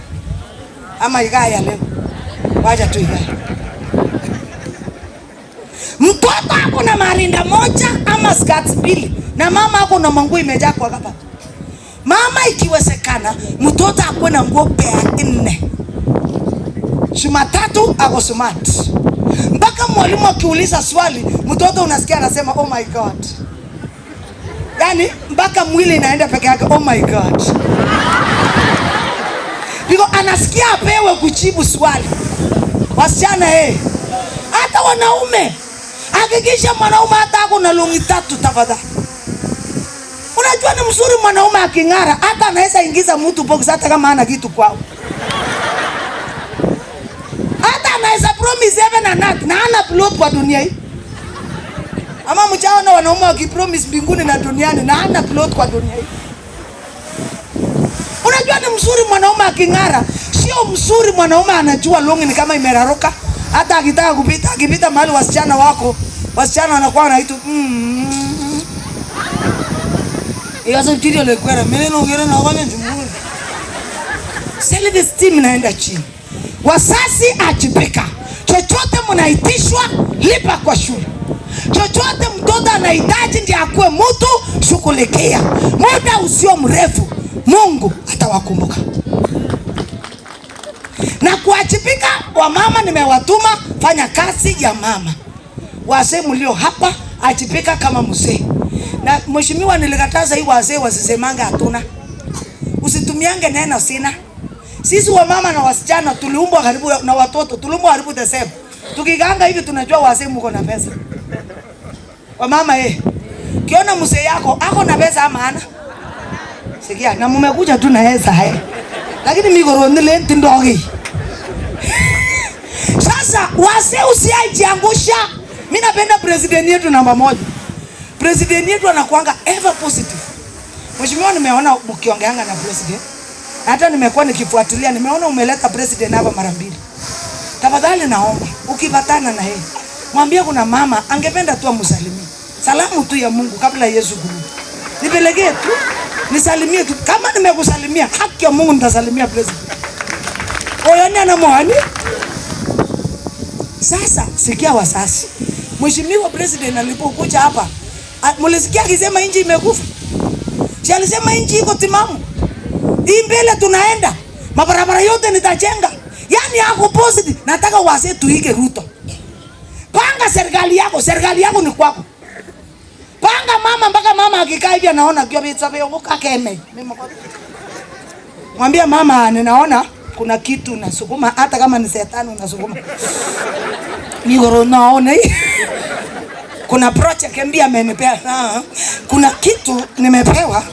ama igaya leo. Wacha tu igaya. Mtoto ako na marinda moja ama skati 2 na mama ako na manguo imejaa kwa kapa. Mama ikiwezekana mtoto ako na nguo pea 4. Jumatatu ako smart. Mpaka mwalimu akiuliza swali, mtoto unasikia anasema oh my god. Yani mpaka mwili inaenda peke yake oh my god. Biko anasikia apewe kujibu swali. Wasichana hata wanaume, hakikisha mwanaume hata ako na longi 3 tafadhali. Unajua ni mzuri mwanaume aking'ara, hata anaweza ingiza mtu box hata kama hana kitu kwao. Hata anaweza promise heaven and earth na hana plot kwa dunia hii. Ama mjaona wanaume wakipromise mbinguni na duniani na hana plot kwa dunia hii. Unajua ni mzuri mwanaume aking'ara, sio mzuri mwanaume anajua longi ni kama imeraruka. Hata akitaka kupita, akipita mahali wasichana wako, wasichana wanakuwa wanaitu Iwazo video le kwera, mimi naongea na wale njumuri. Self esteem inaenda chini. Wasasi ajipeka. Chochote mnaitishwa lipa kwa shule. Chochote mtoto anahitaji ndiye akue mtu shughulikia. Muda usio mrefu Mungu atawakumbuka. Na kuajibika wa mama nimewatuma fanya kazi ya mama. Wazee mlio hapa ajibika kama mzee. Na mheshimiwa nilikataza hii wazee wasisemanga hatuna. Usitumiange neno sina. Sisi wa mama na wasichana tuliumbwa karibu na watoto, tuliumbwa karibu the same. Tukiganga hivi tunajua wazee mko na pesa. Wa mama kiona mzee yako ako na pesa ama hana? Sikia na mmekuja tu na pesa lakini migoroni lenti ndogi. Sasa wazee usiajiangusha. Mimi napenda president yetu namba 1. President yetu anakuanga ever positive. Mheshimiwa nimeona mkiongeanga na president. Hata nimekuwa nikifuatilia, nimeona umeleta president hapa mara 2. Tafadhali naomba ukipatana na yeye, mwambie kuna mama angependa tu amsalimie. Salamu tu ya Mungu kabla Yesu kurudi. Nipelekee tu, nisalimie tu. Kama nimekusalimia, haki ya Mungu nitasalimia president. Oyani anamoani? Sasa sikia wasasi. Mheshimiwa president alipokuja hapa, mulisikia akisema nchi imekufa. Si alisema nchi iko timamu. Hii mbele tunaenda. Mabarabara yote nitajenga. Yaani yako positive. Nataka wazee tuige Ruto. Panga serikali yako ni kwako. Panga mama mpaka mama akikaa hivi anaona kwa vitsabe uka keme. Mwambie mama ninaona kuna kitu nasukuma hata kama ni shetani unasukuma. Migoro naona hii. Kuna project mbia amenipea. Kuna kitu nimepewa.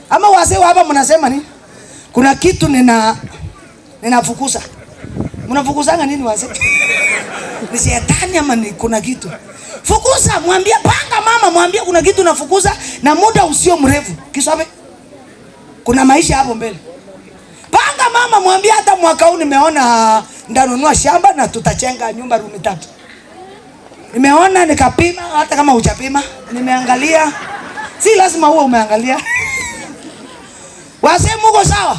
Ama wazee hapa mnasema nini? Kuna kitu ninafukuza. Mnafukuzanga nini wazee? Ni shetani ama ni kuna kitu? Fukuza, mwambie panga mama, mwambie kuna kitu nafukuza na muda usio mrefu. Kisabe? Kuna maisha hapo mbele. Panga mama, mwambie hata mwaka huu nimeona ndanunua shamba na tutajenga nyumba room 3. Nimeona nikapima hata kama hujapima, nimeangalia. Si lazima uwe umeangalia. Wazee mko sawa?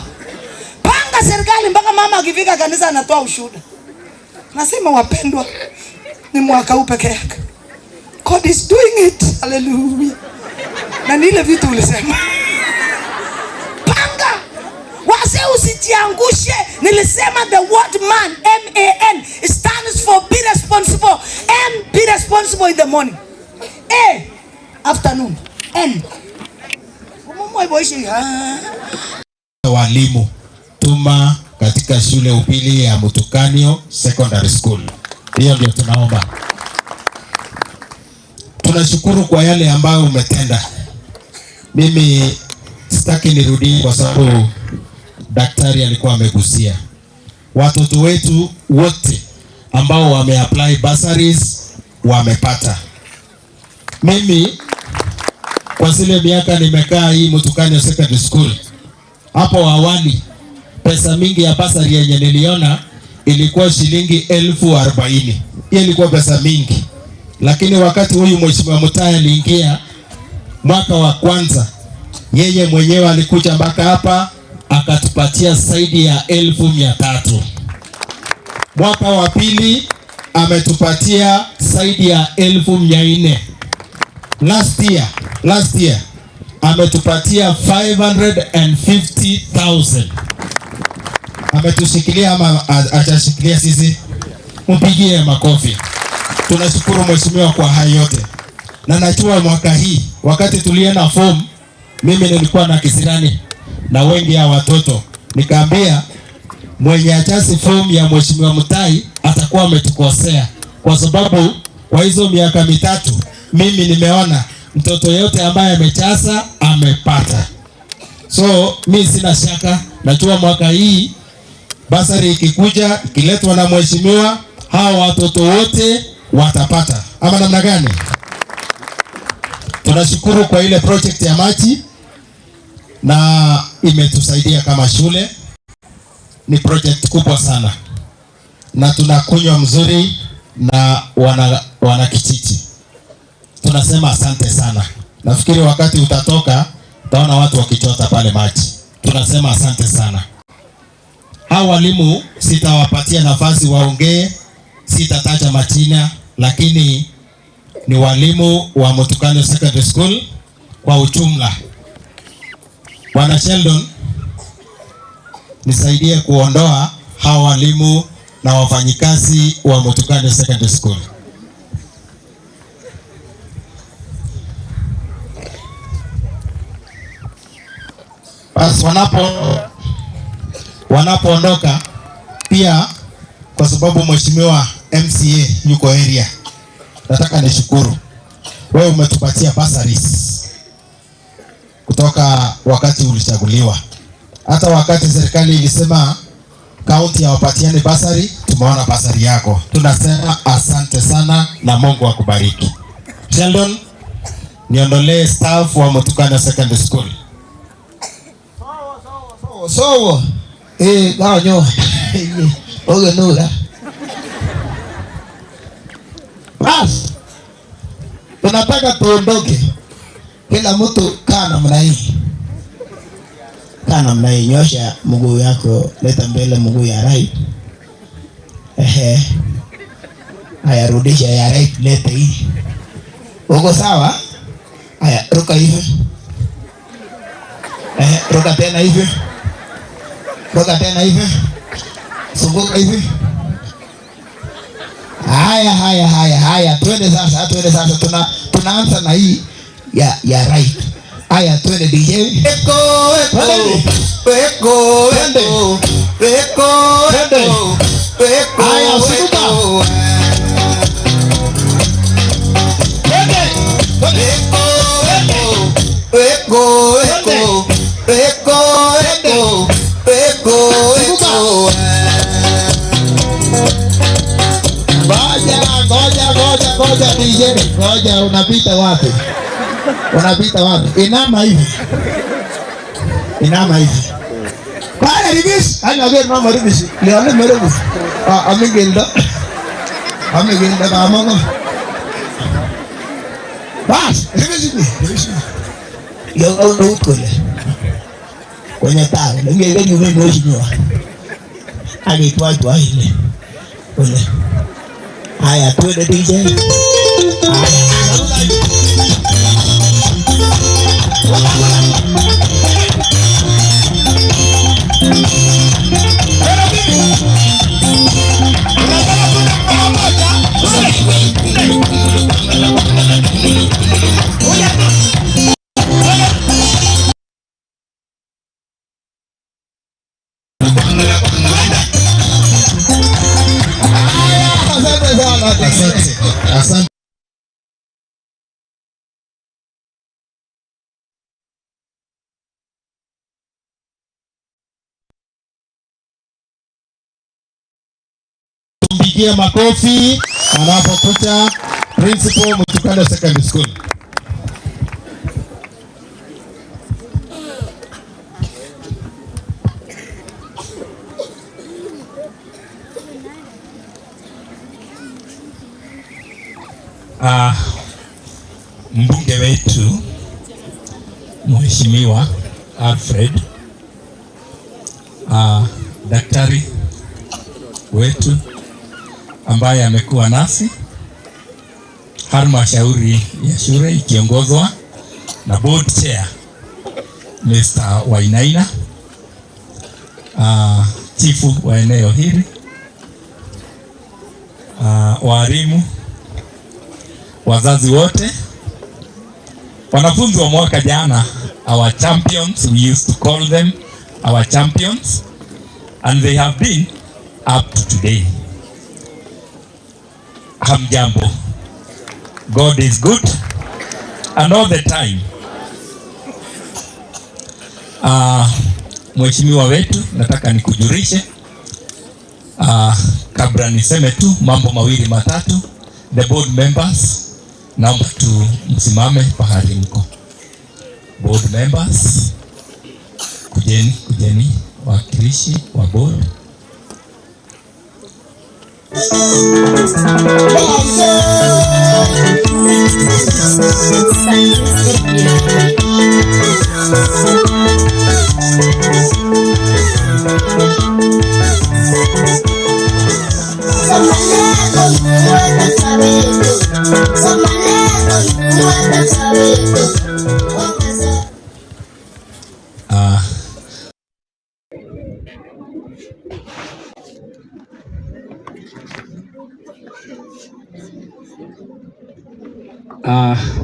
Panga serikali mpaka mama akifika kanisa anatoa ushuhuda. Nasema wapendwa, ni mwaka huu peke yake. God is doing it. Hallelujah. Na nile vitu ulisema. Panga. Wazee usijiangushe. Nilisema the word man, M-A-N, stands for be responsible. M, be responsible in the morning. A, afternoon. N. Walimu tuma katika shule upili ya Mutukanio Secondary School. Hiyo ndio tunaomba. Tunashukuru kwa yale ambayo umetenda. Mimi sitaki nirudie kwa sababu daktari alikuwa amegusia. Watoto wetu wote ambao wameapply bursaries wamepata. Mimi kwa zile miaka nimekaa hii Mutukanio Secondary School, hapo awali pesa mingi ya bursary yenye niliona ilikuwa shilingi 40,000. Hiyo ilikuwa pesa mingi. Lakini wakati huyu Mheshimiwa Mutai aliingia mwaka wa kwanza, yeye mwenyewe alikuja mpaka hapa akatupatia zaidi ya 1,300. Mwaka wa pili ametupatia zaidi ya 1,400. Last year ametupatia 550,000. Ametushikilia ama atashikilia sisi? Mpigie makofi. Tunashukuru mheshimiwa kwa hayo yote. Na najua mwaka hii wakati tulienda form, mimi nilikuwa na kisirani na wengi ya watoto. Nikaambia mwenye ajazi form ya Mheshimiwa Mutai atakuwa ametukosea, kwa sababu kwa hizo miaka mitatu mimi nimeona mtoto yote ambaye amejaza amepata. So mimi sina shaka, najua mwaka hii basari ikikuja ikiletwa na mheshimiwa, hao watoto wote watapata. Ama namna gani? Tunashukuru kwa ile project ya maji na imetusaidia kama shule. Ni project kubwa sana na tunakunywa mzuri na wana kijiji. Tunasema asante sana. Nafikiri wakati utatoka utaona watu wakichota pale maji. Tunasema asante sana. Hao walimu sitawapatia nafasi waongee, sitataja majina, lakini ni walimu wa Mtukano Secondary School kwa ujumla. Bwana Sheldon, nisaidie kuondoa hao walimu na wafanyikazi wa Mtukano Secondary School. Basi wanapoondoka pia, kwa sababu mheshimiwa MCA yuko area, nataka nishukuru wewe, umetupatia bursaries kutoka wakati ulichaguliwa. Hata wakati serikali ilisema kaunti hawapatiani bursary, tumeona bursary yako. Tunasema asante sana na Mungu akubariki. Sheldon, niondolee staff wa Mtukano Secondary School. So, ganyo. Oge nula. Bas. Tunataka tuondoke. Kila mtu kaa namna hii. Kaa namna hii, nyosha mguu yako, leta mbele mguu ya right. Haya, rudisha ya right, leta hii. Uko sawa? Haya, ruka hivi. Ruka tena hivi. Ruka tena hivi. Zunguka hivi. Haya, twende sasa, tunaanza na hii ya right. Haya, twende DJ. Eko. Haya, usibuka. Ngoja DJ, ngoja, unapita wapi? Inama hivi. Baya ribis, ana gero mama ribis. Leone merebu. Amegenda kama. Bas, ribis. Yo ndo kule. Kwenye tao, ngeke nyume mwisho. Agitwa ile. Kule. Haya, twende DJ. Asante. Tumpigie makofi anapokuja Principal Mtukano Secondary School. Mbunge wetu Mheshimiwa Alfred, daktari wetu ambaye amekuwa nasi, halmashauri ya shule ikiongozwa na board chair Mr. Wainaina, chifu wa eneo hili, walimu, wazazi wote, wanafunzi wa mwaka jana, our champions, we used to call them our champions, and they have been up to today. Hamjambo. God is good and all the time. Mheshimiwa wetu, nataka nikujulishe kabla niseme tu mambo mawili matatu. The board members naomba tu msimame pahali mko. Board members, kujeni wakilishi wa board.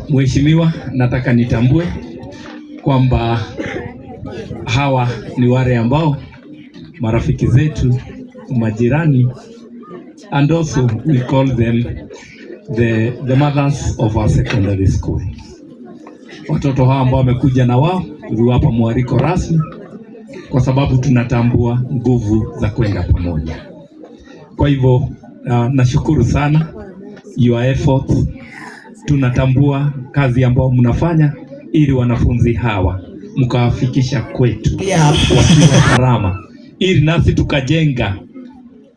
Mheshimiwa, nataka nitambue kwamba hawa ni wale ambao marafiki zetu, majirani, and also we call them the mothers of our secondary school. Watoto hawa ambao wamekuja na wao tuliwapa mwaliko rasmi kwa sababu tunatambua nguvu za kwenda pamoja. Kwa hivyo nashukuru sana your efforts. Tunatambua kazi ambayo mnafanya ili wanafunzi hawa mkawafikisha kwetu wakiwa salama, ili nasi tukajenga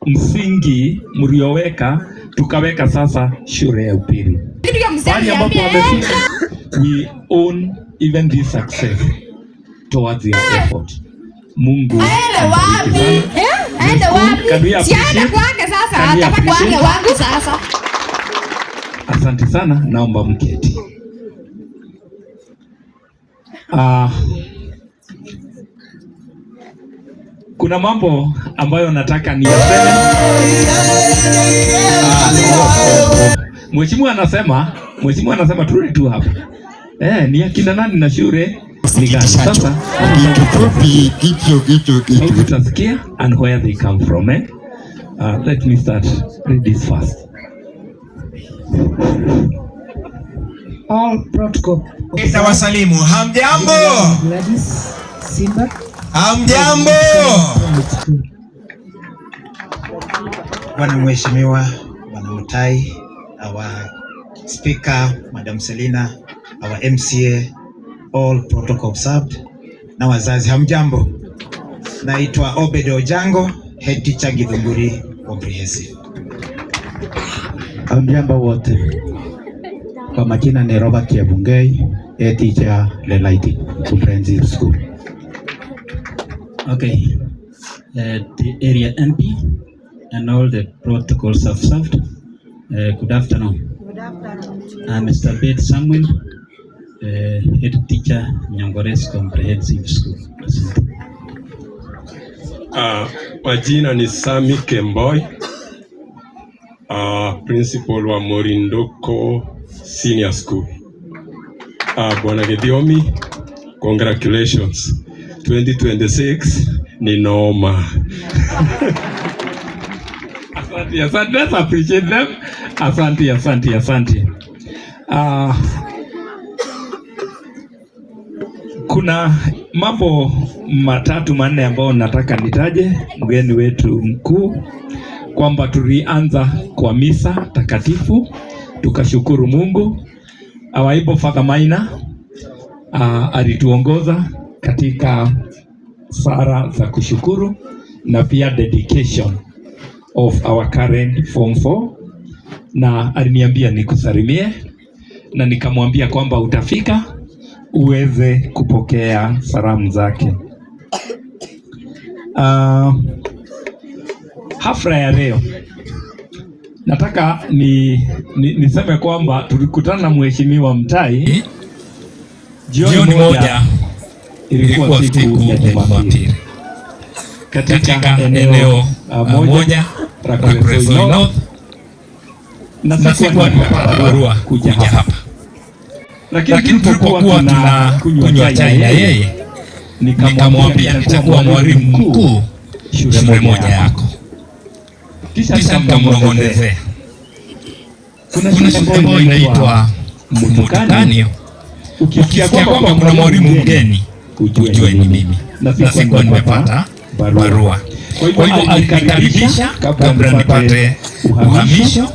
msingi mlioweka, tukaweka sasa shule ya upili. Pale ambapo wamefika, we own even this success towards your effort. Mungu asante sana, naomba mketi. Kuna mambo ambayo nataka niyaseme. Mheshimiwa anasema turudi tu hapa. Ni akina nani na shule ni gani? Sasa tutasikia and where they come from. Let me start read this first. All protocol. Wasalimu, hamjambo? Hamjambo? Bwana Mheshimiwa, Bwana Mutai, our speaker, Madam Selina, our MCA, all protocol observed. Na wazazi hamjambo? Naitwa Obed Ojango, head teacher Githunguri Comprehensive. Hamjambo wote. Kwa majina ni Robert Yabungei, head teacher Lelaiti Comprehensive School. Okay, the area MP and all the protocols observed. Good afternoon. Good afternoon. I'm Mr. Beth Samuel, head teacher Nyangores Comprehensive School. Majina ni Sami Kemboi, principal wa Morindoko Senior School. Bwana Gediomi, congratulations. 2026 ni noma. Asante, let's appreciate them. Asante. Kuna mambo matatu manne ambayo nataka nitaje mgeni wetu mkuu, kwamba tulianza kwa misa takatifu tukashukuru Mungu. Awaibo Father Maina alituongoza katika sala za kushukuru na pia dedication of our current form 4, na aliniambia nikusalimie na nikamwambia kwamba utafika uweze kupokea salamu zake. Hafla ya leo nataka niseme kwamba tulikutana na Mheshimiwa Mutai jioni moja, ilikuwa siku ya Jumapili katika eneo moja Rakwesoi North, na sikuwa nimepata barua kuja hapa, lakini tulipokuwa tunakunywa chai na yeye nikamwambia nitakuwa mwalimu mkuu shule moja yako, kisha nikamwongezea kuna shule ambayo inaitwa Mutukani. Ukifikia kwamba kuna mwalimu mgeni ujue ni mimi, na sikuwa nimepata barua. Kwa hivyo alikaribisha kabla nipate uhamisho,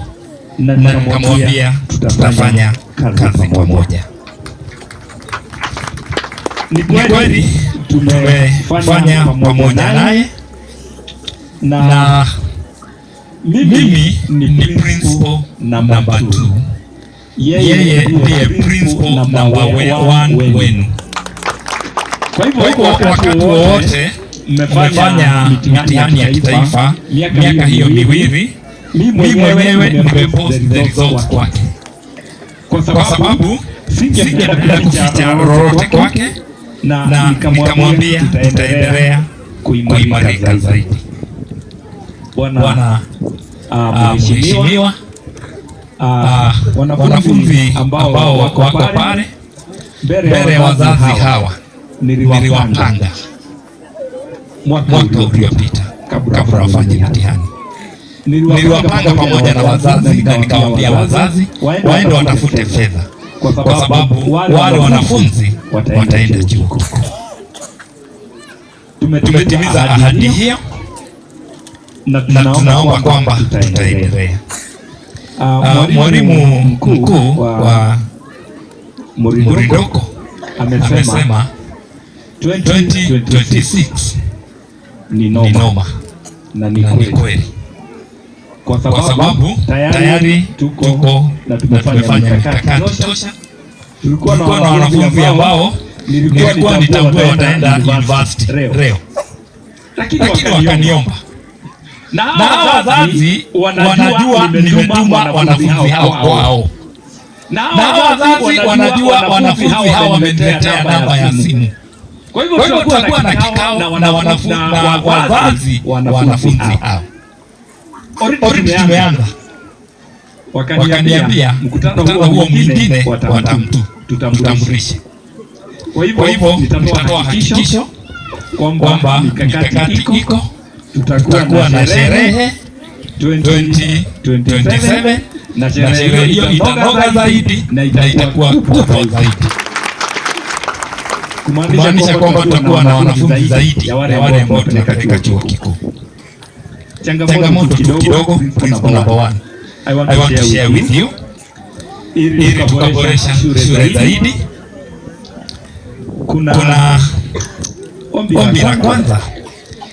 na nikamwambia tutafanya kazi pamoja. Ni kweli tumefanya pamoja naye, na mimi ni principal number 2, yeye ndiye principal number 1 wenu. Kwa hivyo wakati wote mmefanya mitihani ya kitaifa miaka hiyo miwili, mimi mwenyewe nimepost the results kwake, kwa sababu singependa kuficha lolote kwake, na nikamwambia tutaendelea kuimarika zaidi. Bwana mheshimiwa, wanafunzi ambao wako pale mbele ya wazazi hawa niliwapanga mwaka uliopita kabla wafanye mtihani. Niliwapanga pamoja na wazazi na nikawaambia wazazi waende watafute fedha, kwa sababu wale wanafunzi wataenda chuo kikuu. Tumetimiza ahadi hiyo na tunaomba kwamba tutaendelea. Mwalimu mkuu wa Murindoko amesema 2026 ni noma, na ni kweli, kwa sababu tayari tuko na tumefanya mikakati tosha. Tulikuwa na wanafunzi ambao nilikuwa nitambue wataenda university leo, lakini wakaniomba, na wazazi wanajua nimetuma wanafunzi hao kwao, na wazazi wanajua wanafunzi hao wameniletea namba ya simu. Kwa hivyo tutakuwa na kikao na wazazi wanafunzi hao. Already tumeanza, wakaniambia mkutano huo mwingine tutambulishe. Kwa hivyo nitatoa hakikisho kwamba mikakati iko, tutakuwa na sherehe 2027 na sherehe hiyo itanoga zaidi na itakuwa kubwa zaidi, kumaanisha kwamba tutakuwa na wanafunzi zaidi ya wale ambao tunapeleka chuo kikuu. Changamoto kidogo, principal number 1, I want to share with you, ili tukaboresha shule zaidi. Kuna ombi la kwanza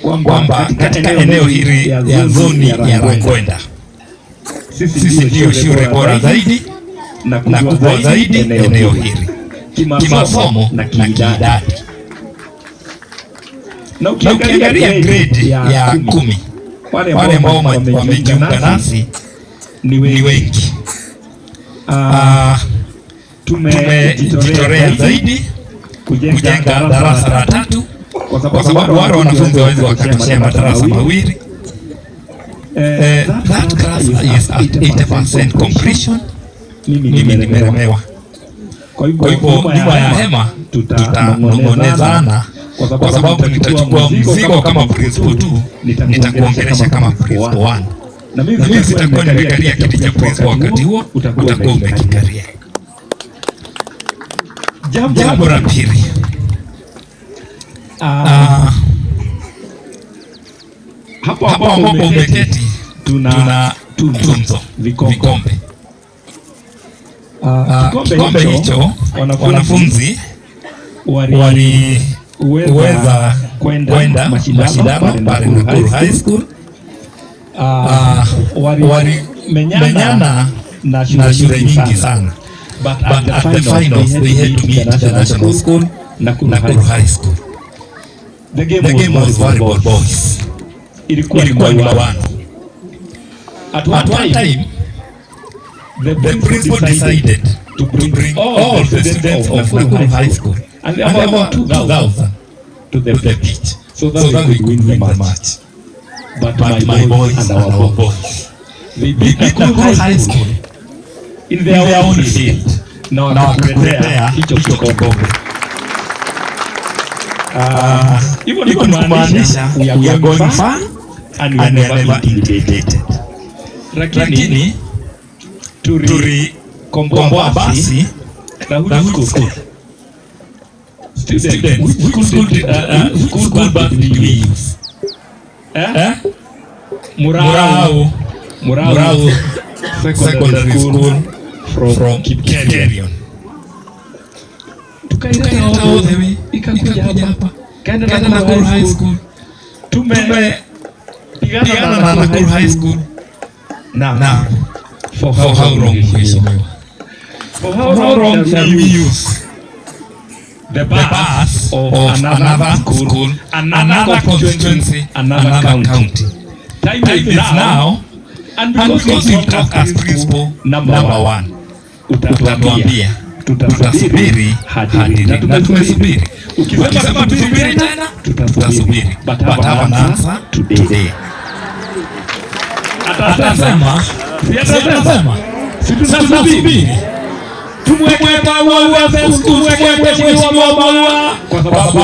kwamba katika eneo hili ya zoni ya Rangwenda, sisi ndio shule bora zaidi na kubwa zaidi eneo hili kimasomo na kiidadi. Na ukiangalia grade ya 10, wale ambao wamejiunga nasi ni wengi. Tumejitolea zaidi kujenga darasa la 3, kwa sababu wale wanafunzi waweze wakatoshea madarasa mawili. That class is at 80% completion. Mimi nimeremewa. Kwa hivyo nyuma ya hema tutanong'onezana, kwa sababu nitachukua mzigo kama principal 2, nitakuongelesha kama principal 1, na mimi sitakuwa nimekalia kiti cha principal wakati huo, utakuwa umekikalia. Jambo la pili, hapo ambapo umeketi tuna tunzo, vikombe. Kikombe hicho wanafunzi waliweza kwenda mashindano pale Nakuru High School, walimenyana na shule nyingi sana, but at the finals they had to meet the national school, Nakuru High School. The game was volleyball boys. Ilikuwa ni mawano. At one time the principal decided to bring all the students of Nakuru High School and about 2,000 to the pitch so that we could win the match. But my boys and our boys, they beat Nakuru High School in their own field. Na wakakuletea hicho kikombe. Hivyo ni kumaanisha we are going far and we are never intimidated. Lakini tulikomboa basi la Hood School. Students, which school bus did you use? Murao Secondary School from Kipkerion. Tukaileta all the way ikakuja hapa. Kaenda Nakuru High School. Tumepigana na Nakuru High School. Now, for how long, mheshimiwa? For how long shall we use the bus of another school, another constituency, another county? Time is now, and because you talk as principal number one, utatuambia tutasubiri hadi na tumesubiri. Ukisema tusubiri tena, tutasubiri. But have an answer today. Atasema situsubiri. Tumweke maua kwa sababu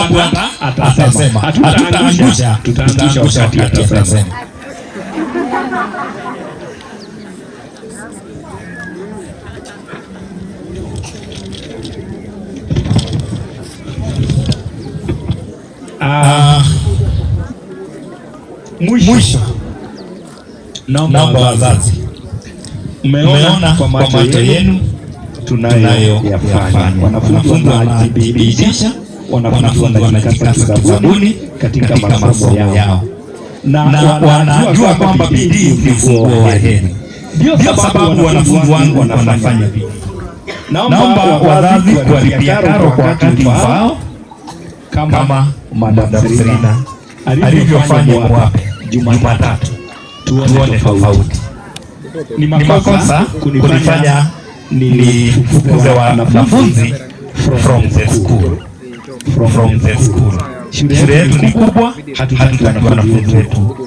atasema hatutaangusha wakati atasema. Mwisho naomba wazazi, umeona kwa macho yenu tunayoyafanya. Wanafunzi wanajibidisha, wanafunzi wanajikasa kizabuni katika masomo yao, na wanajua kwamba bidii ni ufunguo wa heri. Ndio sababu wanafunzi wangu wanafanya bidii. Naomba wazazi kuwalipia karo kwa wakati ufaao kama Madam Selina alivyofanya Mwape Jumatatu. Tuone tofauti. Ni makosa kunifanya nifukuze wanafunzi from the school. Shule yetu ni kubwa, hatutaki wanafunzi wetu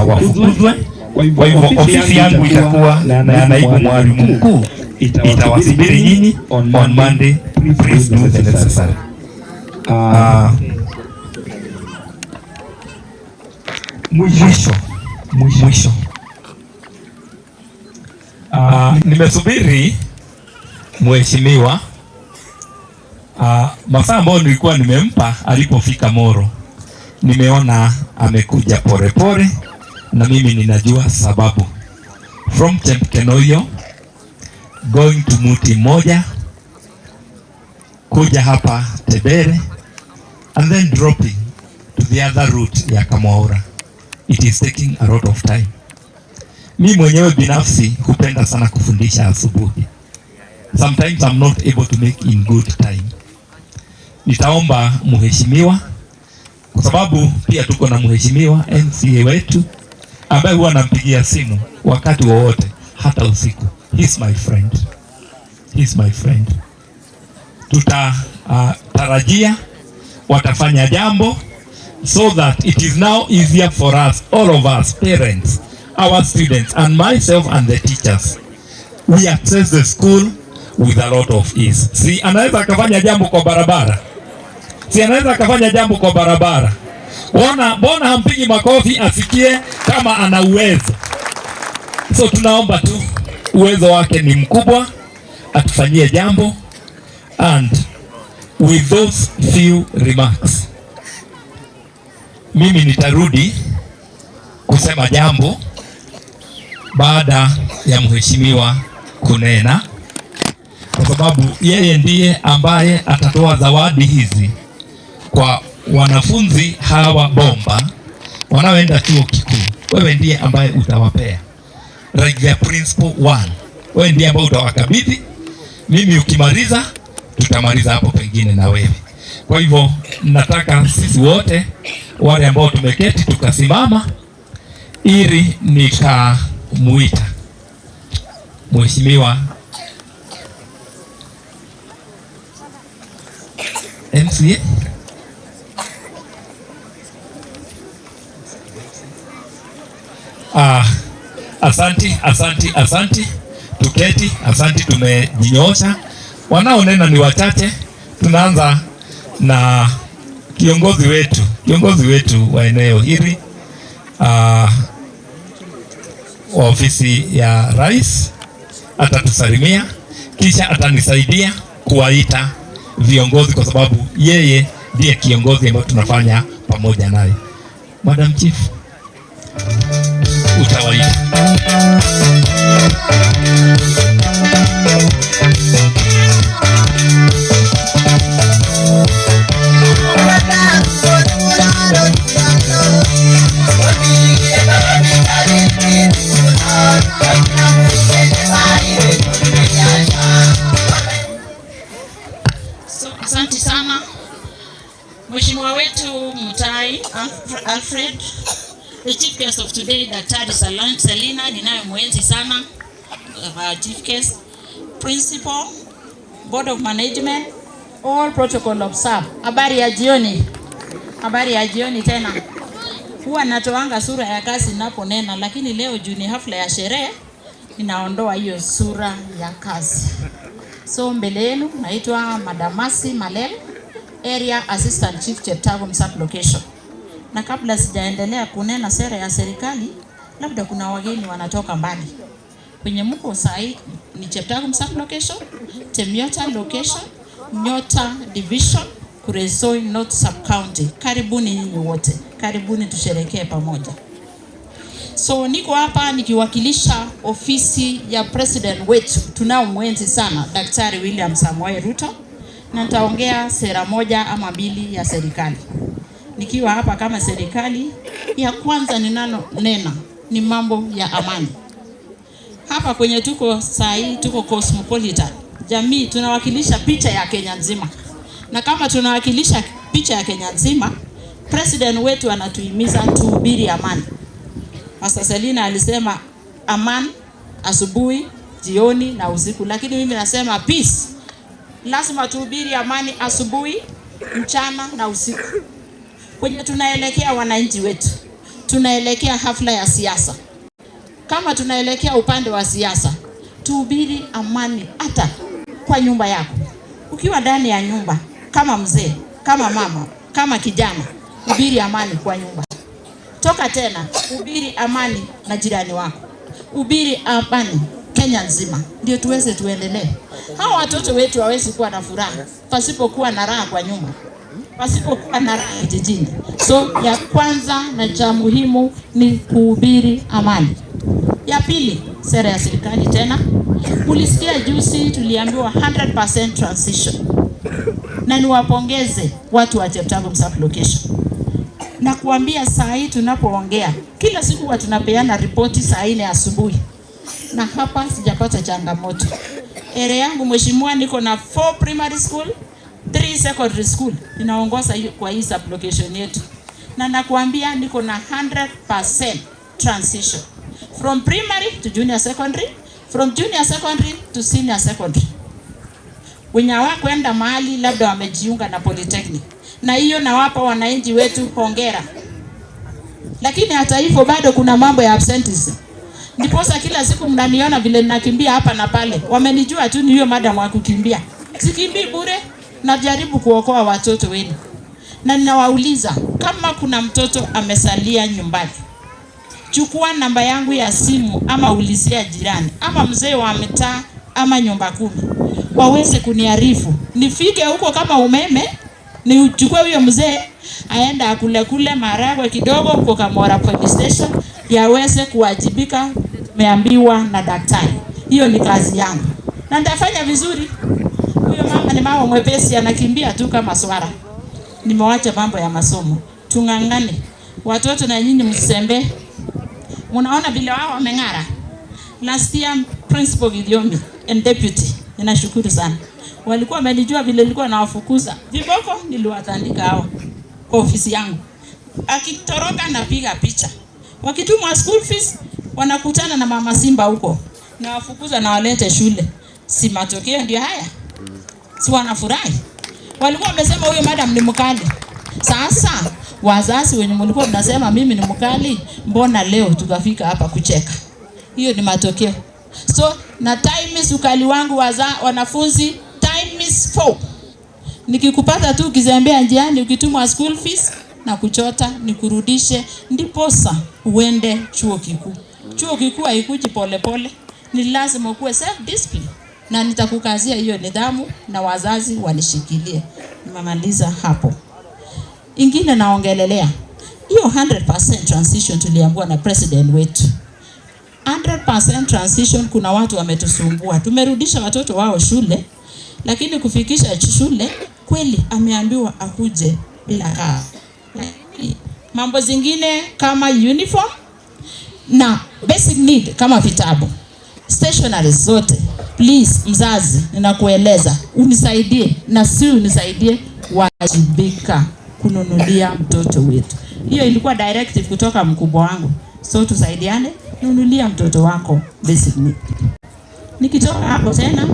wafukuzwe. Kwa hivyo ofisi yangu itakuwa na naibu mwalimu mkuu itawasubiri nyinyi on Monday. Please do the necessary. Mwisho. Nimesubiri mheshimiwa masaa ambayo nilikuwa nimempa alipofika Moro. Nimeona amekuja pole na mimi ninajua sababu. From Chepkenoyo going to Muti moja, kuja hapa Tebere and then dropping to the other route ya Kamwaura. It is taking a lot of time. Mi mwenyewe binafsi hupenda sana kufundisha asubuhi. Sometimes I'm not able to make in good time. Nitaomba mheshimiwa, kwa sababu pia tuko na mheshimiwa MCA wetu ambaye huwa anampigia simu wakati wowote, hata usiku. He's my friend. Tutatarajia watafanya jambo so that it is now easier for us, all of us, parents, our students, and myself and the teachers. We access the school with a lot of ease. Si anaweza akafanya jambo kwa barabara. Bona hampigi makofi asikie kama ana uwezo. So tunaomba tu, uwezo wake ni mkubwa, atufanyie jambo. And with those few remarks, mimi nitarudi kusema jambo baada ya mheshimiwa kunena, kwa sababu yeye ndiye ambaye atatoa zawadi hizi kwa wanafunzi hawa bomba wanaoenda chuo kikuu. Wewe ndiye ambaye utawapea, like the principal one. Wewe ndiye ambaye utawakabidhi. Mimi ukimaliza, tutamaliza hapo pengine na wewe. Kwa hivyo nataka sisi wote wale ambao tumeketi tukasimama ili nikamuita mheshimiwa MCA Asanti. Tuketi, asanti, tumejinyoosha. Wanaonena ni wachache. Tunaanza na kiongozi wetu wa eneo hili wa ofisi ya rais. Atatusalimia kisha atanisaidia kuwaita viongozi, kwa sababu yeye ndiye kiongozi ambaye tunafanya pamoja naye. Madam Chief. utawaita. Asante sana Mheshimiwa wetu Mutai Alfred, the chief guest of today, Daktari Selina, ninayemwenzi sana, chief guest, principal, board of management, all protocol observed. Habari ya jioni. Habari ya jioni tena. Huwa natoanga sura ya kazi ninaponena, lakini leo juu ni hafla ya sherehe ninaondoa hiyo sura ya kazi. So mbele yenu naitwa Madamasi Malel, Area Assistant Chief Cheptagum Sub-Location. Na kabla sijaendelea kunena sera ya serikali, labda kuna wageni wanatoka mbali. Kwenye mko sahi ni Cheptagum Sub-Location, Temiota Location, Nyota Division, Kuresoi North Sub-County. Karibuni nyinyi wote. Karibuni tusherekee pamoja. So niko hapa nikiwakilisha ofisi ya president wetu tunaomwenzi sana, Daktari William Samoei Ruto, na nitaongea sera moja ama mbili ya serikali. Nikiwa hapa kama serikali, ya kwanza ninanonena ni mambo ya amani. Hapa kwenye tuko sahi, tuko cosmopolitan. Jamii tunawakilisha picha ya Kenya nzima. Na kama tunawakilisha picha ya Kenya nzima, president wetu anatuhimiza tuhubiri amani. Pastor Selina alisema amani asubuhi, jioni na usiku, lakini mimi nasema peace. Lazima tuhubiri amani asubuhi, mchana na usiku. Kwenye tunaelekea wananchi wetu, tunaelekea hafla ya siasa. Kama tunaelekea upande wa siasa, tuhubiri amani hata kwa nyumba yako. Ukiwa ndani ya nyumba, kama mzee, kama mama, kama kijana, hubiri amani kwa nyumba. Toka tena, hubiri amani na jirani wako. Hubiri amani Kenya nzima, ndio tuweze tuendelee. Hao watoto wetu hawezi kuwa na furaha pasipokuwa na raha kwa nyumba, pasipokuwa na raha jijini. So ya kwanza na cha muhimu ni kuhubiri amani. Ya pili, sera ya serikali tena. Ulisikia juzi tuliambiwa 100% transition. Na niwapongeze watu wa Cheptagum Sub-Location. Na kuambia saa hii tunapoongea, kila siku huwa tunapeana ripoti saa 4 asubuhi. Na hapa sijapata changamoto. Area yangu mheshimiwa, niko na 4 primary school, 3 secondary school. Ninaongoza kwa hii sub-location yetu. Na nakuambia niko na 100% transition. From primary to junior secondary, from junior secondary to senior secondary. Wenye hawakwenda mahali labda wamejiunga na polytechnic. Na hiyo nawapa wananchi wetu hongera. Lakini hata hivyo bado kuna mambo ya absenteeism. Ndiposa kila siku mnaniona vile ninakimbia hapa na pale. Wamenijua tu ni hiyo madam wa kukimbia. Sikimbii bure, najaribu kuokoa watoto wenu. Na ninawauliza kama kuna mtoto amesalia nyumbani, chukua namba yangu ya simu ama ulizia jirani ama mzee wa mtaa ama nyumba 10. Waweze kuniarifu. Nifike huko kama umeme, ni uchukue huyo mzee aenda akule kule maragwe kidogo huko Kamora police station, yaweze kuwajibika meambiwa na daktari. Hiyo ni kazi yangu. Na nitafanya vizuri. Huyo mama ni mama mwepesi, anakimbia tu kama swara. Nimewacha mambo ya masomo. Tungangane. Watoto na nyinyi msisembe. Unaona vile wao wameng'ara. Last year principal Gidiomi and deputy, ninashukuru sana. Walikuwa wamenijua vile nilikuwa nawafukuza. Viboko niliwatandika hao kwa ofisi yangu. Akitoroka napiga picha. Wakitumwa school fees wanakutana na mama Simba huko. Na wafukuza na walete shule. Si matokeo ndio haya? Si wanafurahi? Walikuwa wamesema huyo madam ni mkali. Sasa wazazi wenye mlikuwa mnasema mimi ni mkali, mbona leo tukafika hapa kucheka? Hiyo ni matokeo. So na time is ukali wangu wanafunzi, time is 4. Nikikupata tu ukizembea njiani ukitumwa school fees na kuchota nikurudishe, ndiposa uende chuo kikuu. Chuo kikuu haikuji pole pole, ni lazima ukuwe self discipline. Na nitakukazia hiyo nidhamu na wazazi wanishikilie. Nimemaliza hapo. Ingine naongelelea hiyo 100% transition tuliambiwa na president wetu. 100% transition. Kuna watu wametusumbua, tumerudisha watoto wao shule, lakini kufikisha shule kweli ameambiwa akuje bila kaa. Mambo zingine kama uniform na basic need kama vitabu, stationeries zote, please mzazi, ninakueleza unisaidie, na si unisaidie, wajibika kununulia mtoto wetu. Hiyo ilikuwa directive kutoka mkubwa wangu, so tusaidiane, nunulia mtoto wako basic need. Nikitoka hapo tena,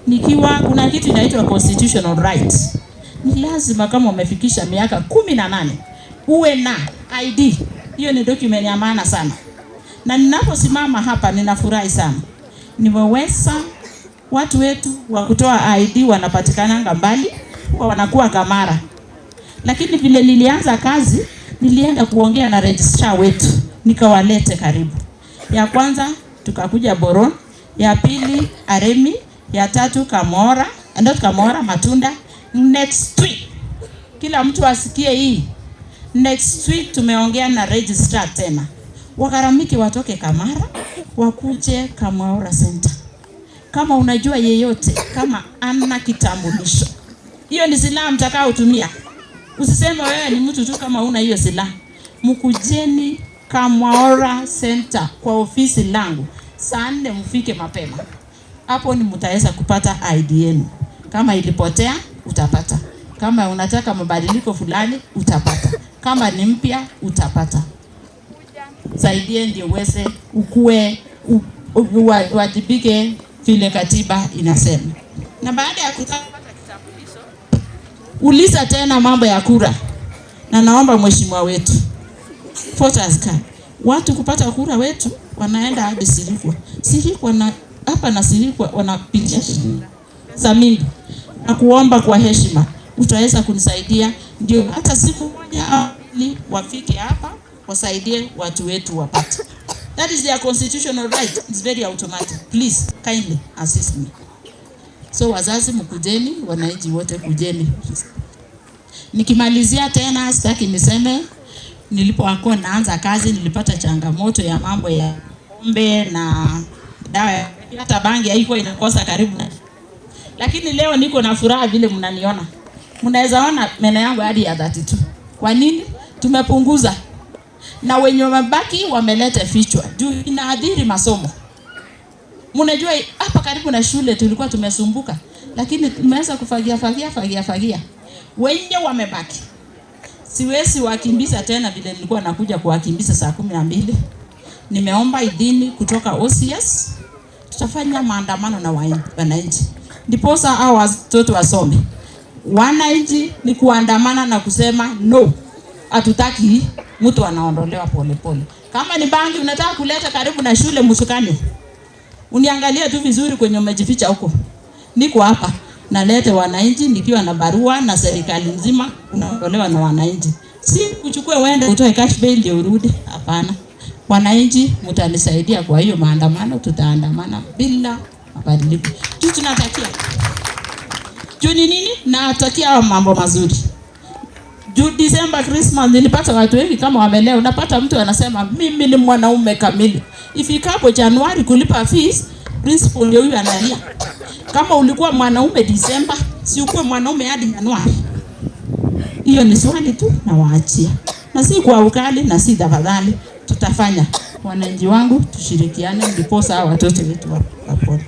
nikiwa kuna kitu inaitwa constitutional rights. Ni lazima kama umefikisha miaka 18 uwe na ID. Hiyo ni document ya maana sana. Na ninaposimama hapa ninafurahi sana. Nimeweza watu wetu wa kutoa ID wanapatikana mbali, wanakuwa Kamara. Lakini vile nilianza kazi, nilienda kuongea na registrar wetu, nikawalete karibu. Ya kwanza tukakuja Boron, ya pili Aremi, ya tatu Kamora, ndio Kamora Matunda. Next week kila mtu asikie hii. Next week tumeongea na registrar tena, wakaramiki watoke Kamara wakuje Kamora Center. Kama unajua yeyote kama ana kitambulisho, hiyo ni silaha mtakao tumia. Usiseme wewe ni mtu tu kama una hiyo silaha. Mkujeni Kamora Center kwa ofisi langu saa 4, mfike mapema. Hapo ni mtaweza kupata ID yenu. Kama ilipotea utapata. Kama unataka mabadiliko fulani utapata. Kama ni mpya utapata. Saidie ndio uweze ukue wajibike vile katiba inasema. Na baada ya kupata kitambulisho, uliza tena mambo ya kura. Na naomba mheshimiwa wetu, voters card. Watu kupata kura wetu wanaenda hadi Sirikwa. Sirikwa na hapa na Sirikwa wanapitia za mingi. Na kuomba kwa heshima utaweza kunisaidia ndio hata siku moja ili wafike hapa wasaidie watu wetu wapate. That is their constitutional right. It's very automatic. Please kindly assist me. So wazazi mkujeni, wananchi wote kujeni. Nikimalizia tena sitaki niseme nilipokuwa naanza kazi nilipata changamoto ya mambo ya pombe na dawa, hata bangi haikuwa inakosa karibu na. Lakini leo niko na furaha vile mnaniona. Mnaweza ona meno yangu hadi ya 32. Kwa nini? Tumepunguza. Na wenye mabaki wameleta fichwa. Juu inaadhiri masomo. Mnajua hapa karibu na shule tulikuwa tumesumbuka, lakini tumeweza kufagia. Wenye wamebaki siwezi wakimbiza tena vile nilikuwa nakuja kuwakimbiza saa 12. Nimeomba idhini kutoka OCS. Tutafanya maandamano na wananchi. Ndiposa hao watoto wasome. Wananchi ni kuandamana na kusema no. Hatutaki mtu anaondolewa pole. Kama ni bangi unataka kuleta karibu na shule msukani, uniangalie tu vizuri kwenye umejificha huko. Niko hapa nalete wananchi nikiwa na barua na serikali nzima, unaondolewa na wananchi. Si kuchukue uende utoe cash bail ndio urudi, hapana. Wananchi mtanisaidia kwa hiyo maandamano, tutaandamana bila mabadiliko. Tunatakia Juni nini? Natakia mambo mazuri. December Christmas nilipata watu wengi kama wameleo. Unapata mtu anasema mimi ni mwanaume kamili. Ifikapo Januari kulipa fees, principal ndio huyu analia. Kama ulikuwa mwanaume December, si ukuwe mwanaume hadi Januari. Hiyo ni swali tu na waachia. Na si kwa ukali na si tafadhali, tutafanya. Wananchi wangu tushirikiane ndiposa hao watoto wetu wapone.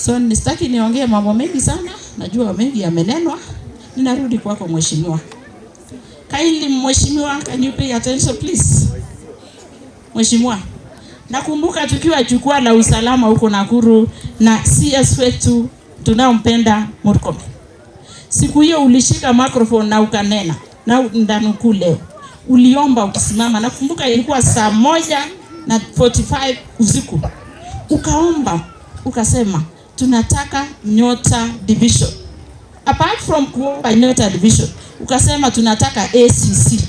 So nisitaki niongee mambo mengi sana, najua mengi yamenenwa. Ninarudi kwako mheshimiwa. Kindly mheshimiwa, can you pay attention please? Mheshimiwa, nakumbuka tukiwa jukwaa la usalama huko Nakuru na CS wetu tunaompenda Murkomen. Siku hiyo ulishika microphone na ukanena na ndanukuu leo. Uliomba ukisimama, nakumbuka ilikuwa saa 1:45 usiku. Ukaomba, ukasema tunataka Nyota Division. Apart from kuomba Nyota Division, ukasema tunataka ACC.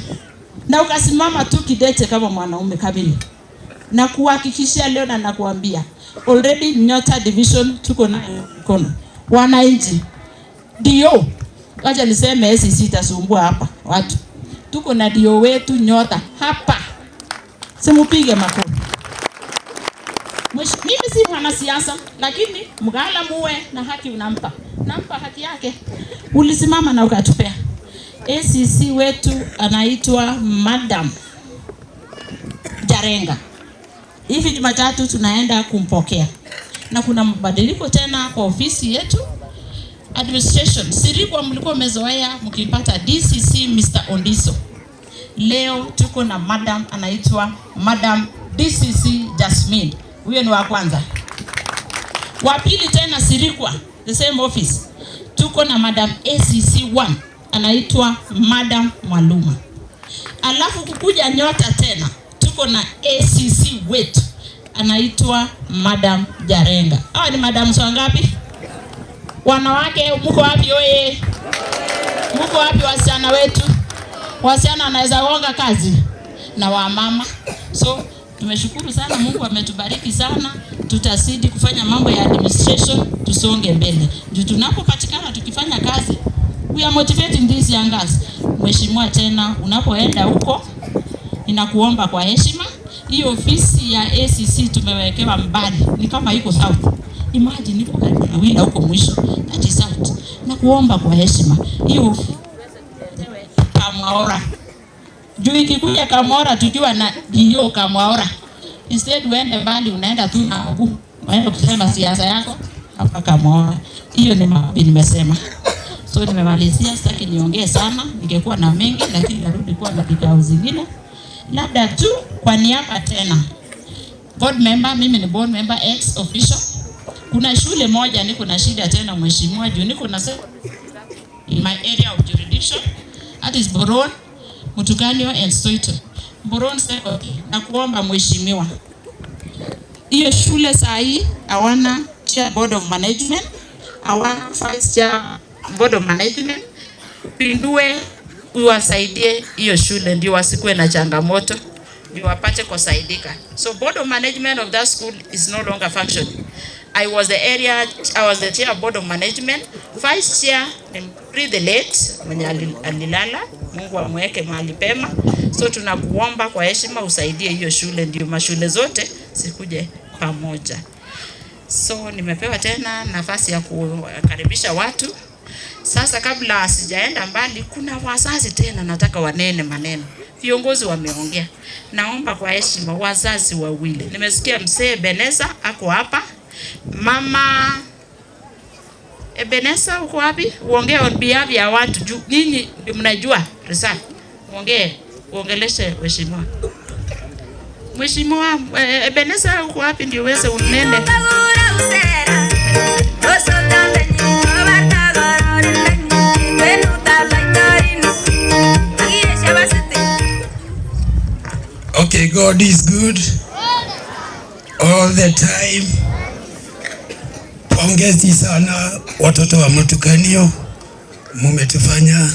Na ukasimama tu kidete kama mwanaume kamili. Na kuhakikishia leo na nakuambia already Nyota Division tuko na mkono. Wananchi dio, wacha niseme ACC itasumbua hapa watu. Tuko na dio wetu Nyota hapa. Simupige makofi. Mimi si mwanasiasa, lakini mgala muwe na haki, nampa haki yake. Ulisimama na ukatupea. ACC wetu anaitwa Madam Jarenga. Hivi Jumatatu tunaenda kumpokea, na kuna mabadiliko tena kwa ofisi yetu administration. Sirikwa mlikuwa mmezoea mkipata DCC Mr. Ondiso. Leo tuko na madam anaitwa Madam DCC Jasmine. Huyo ni wa kwanza. Wa pili tena Sirikwa, the same office. Tuko na Madam ACC 1 anaitwa Madam Mwaluma. Alafu kukuja Nyota tena tuko na ACC wetu anaitwa Madam Jarenga. Hawa ni madam wangapi? Wanawake mko wapi oye? Mko wapi wasichana wetu? Wasichana anaweza gonga kazi na wamama. So tumeshukuru sana, Mungu ametubariki sana. Tutazidi kufanya mambo ya administration, tusonge mbele. Ndio tunapopatikana tukifanya kazi, we are motivating these young girls. Mheshimiwa, tena unapoenda huko ninakuomba kwa heshima, hiyo ofisi ya ACC tumewekewa mbali, ni kama iko south. Imagine niko karibu na winda huko mwisho, that is south. Na kuomba kwa heshima, hiyo Kamwaora. Juu ikikuja Kamwaora tujua na hiyo Kamwaora. Instead uende mbali, unaenda tu na mguu. Unaenda kusema siasa yako hapa Kamwaora. Hiyo ni mapi nimesema. So nimemalizia, sitaki niongee sana, ningekuwa na mengi lakini narudi kwa vikao zingine. Labda tu kwa niaba tena. Board member, mimi ni board member ex official. Kuna shule moja niko na shida tena mheshimiwa, juu niko na in my area of jurisdiction, that is Boron, Mutukanyo and Soito. Boron Secondary. Na kuomba mheshimiwa, hiyo shule saa hii hawana chair board of management, hawana vice chair board of management. Pindue uwasaidie hiyo shule ndio wasikuwe na changamoto, ndio wapate kusaidika. So board of management of that school is no longer functioning. I was the chair board of management. Vice chair ni the late mwenye alilala, Mungu amweke mahali pema. So tunakuomba kwa heshima usaidie hiyo shule ndio mashule zote sikuje pamoja. So nimepewa tena nafasi ya kukaribisha watu. Sasa kabla sijaenda mbali, kuna wazazi tena nataka wanene maneno. Viongozi wameongea. Naomba kwa heshima wazazi wawili. Nimesikia mzee Beneza ako hapa. Mama Beneza uko wapi? Uongee on behalf ya watu juu nyinyi mnajua reserve. Uongeleshe mheshimiwa. Mheshimiwa Beneza uko wapi ndio uweze unene? Okay, God is good all the time. Pongezi sana watoto wa Mutukanyo, mumetufanya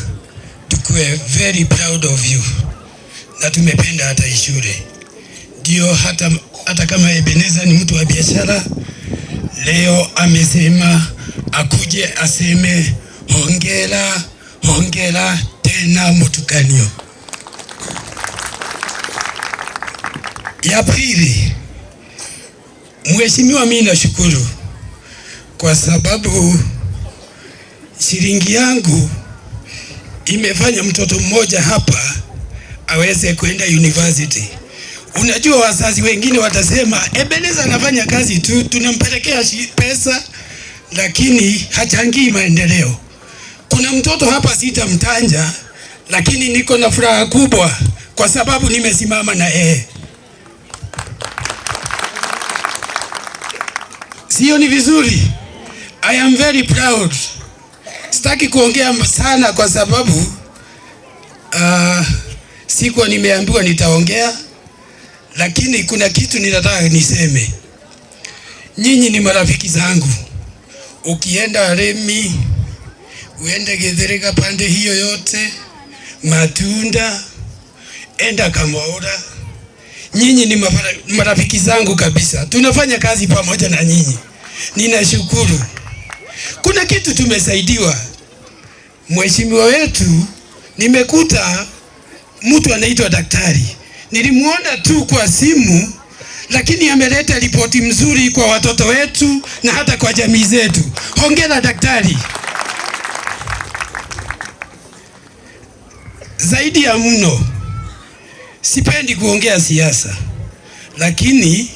tukue very proud of you, na tumependa hata shule. Ndio hata kama Ebeneza ni mtu wa biashara, leo amesema akuje aseme hongera tena Mutukanyo. Ya pili, mheshimiwa, mimi nashukuru kwa sababu shilingi yangu imefanya mtoto mmoja hapa aweze kwenda university. Unajua wazazi wengine watasema Ebeneza anafanya kazi tu, tunampelekea pesa lakini hachangii maendeleo. Kuna mtoto hapa sitamtanja, lakini niko na furaha kubwa kwa sababu nimesimama na yeye. Sio ni vizuri? I am very proud. Sitaki kuongea sana kwa sababu sikuwa nimeambiwa nitaongea, lakini kuna kitu ninataka niseme. Nyinyi ni marafiki zangu. Ukienda Remi, uende Githirika pande hiyo yote, Matunda, enda Kamwaora. Nyinyi ni marafiki zangu kabisa. Tunafanya kazi pamoja na nyinyi. Ninashukuru. Kuna kitu tumesaidiwa. Mheshimiwa wetu, nimekuta mtu anaitwa daktari. Nilimuona tu kwa simu, lakini ameleta ripoti mzuri kwa watoto wetu na hata kwa jamii zetu. Hongera daktari. Zaidi ya mno, sipendi kuongea siasa, lakini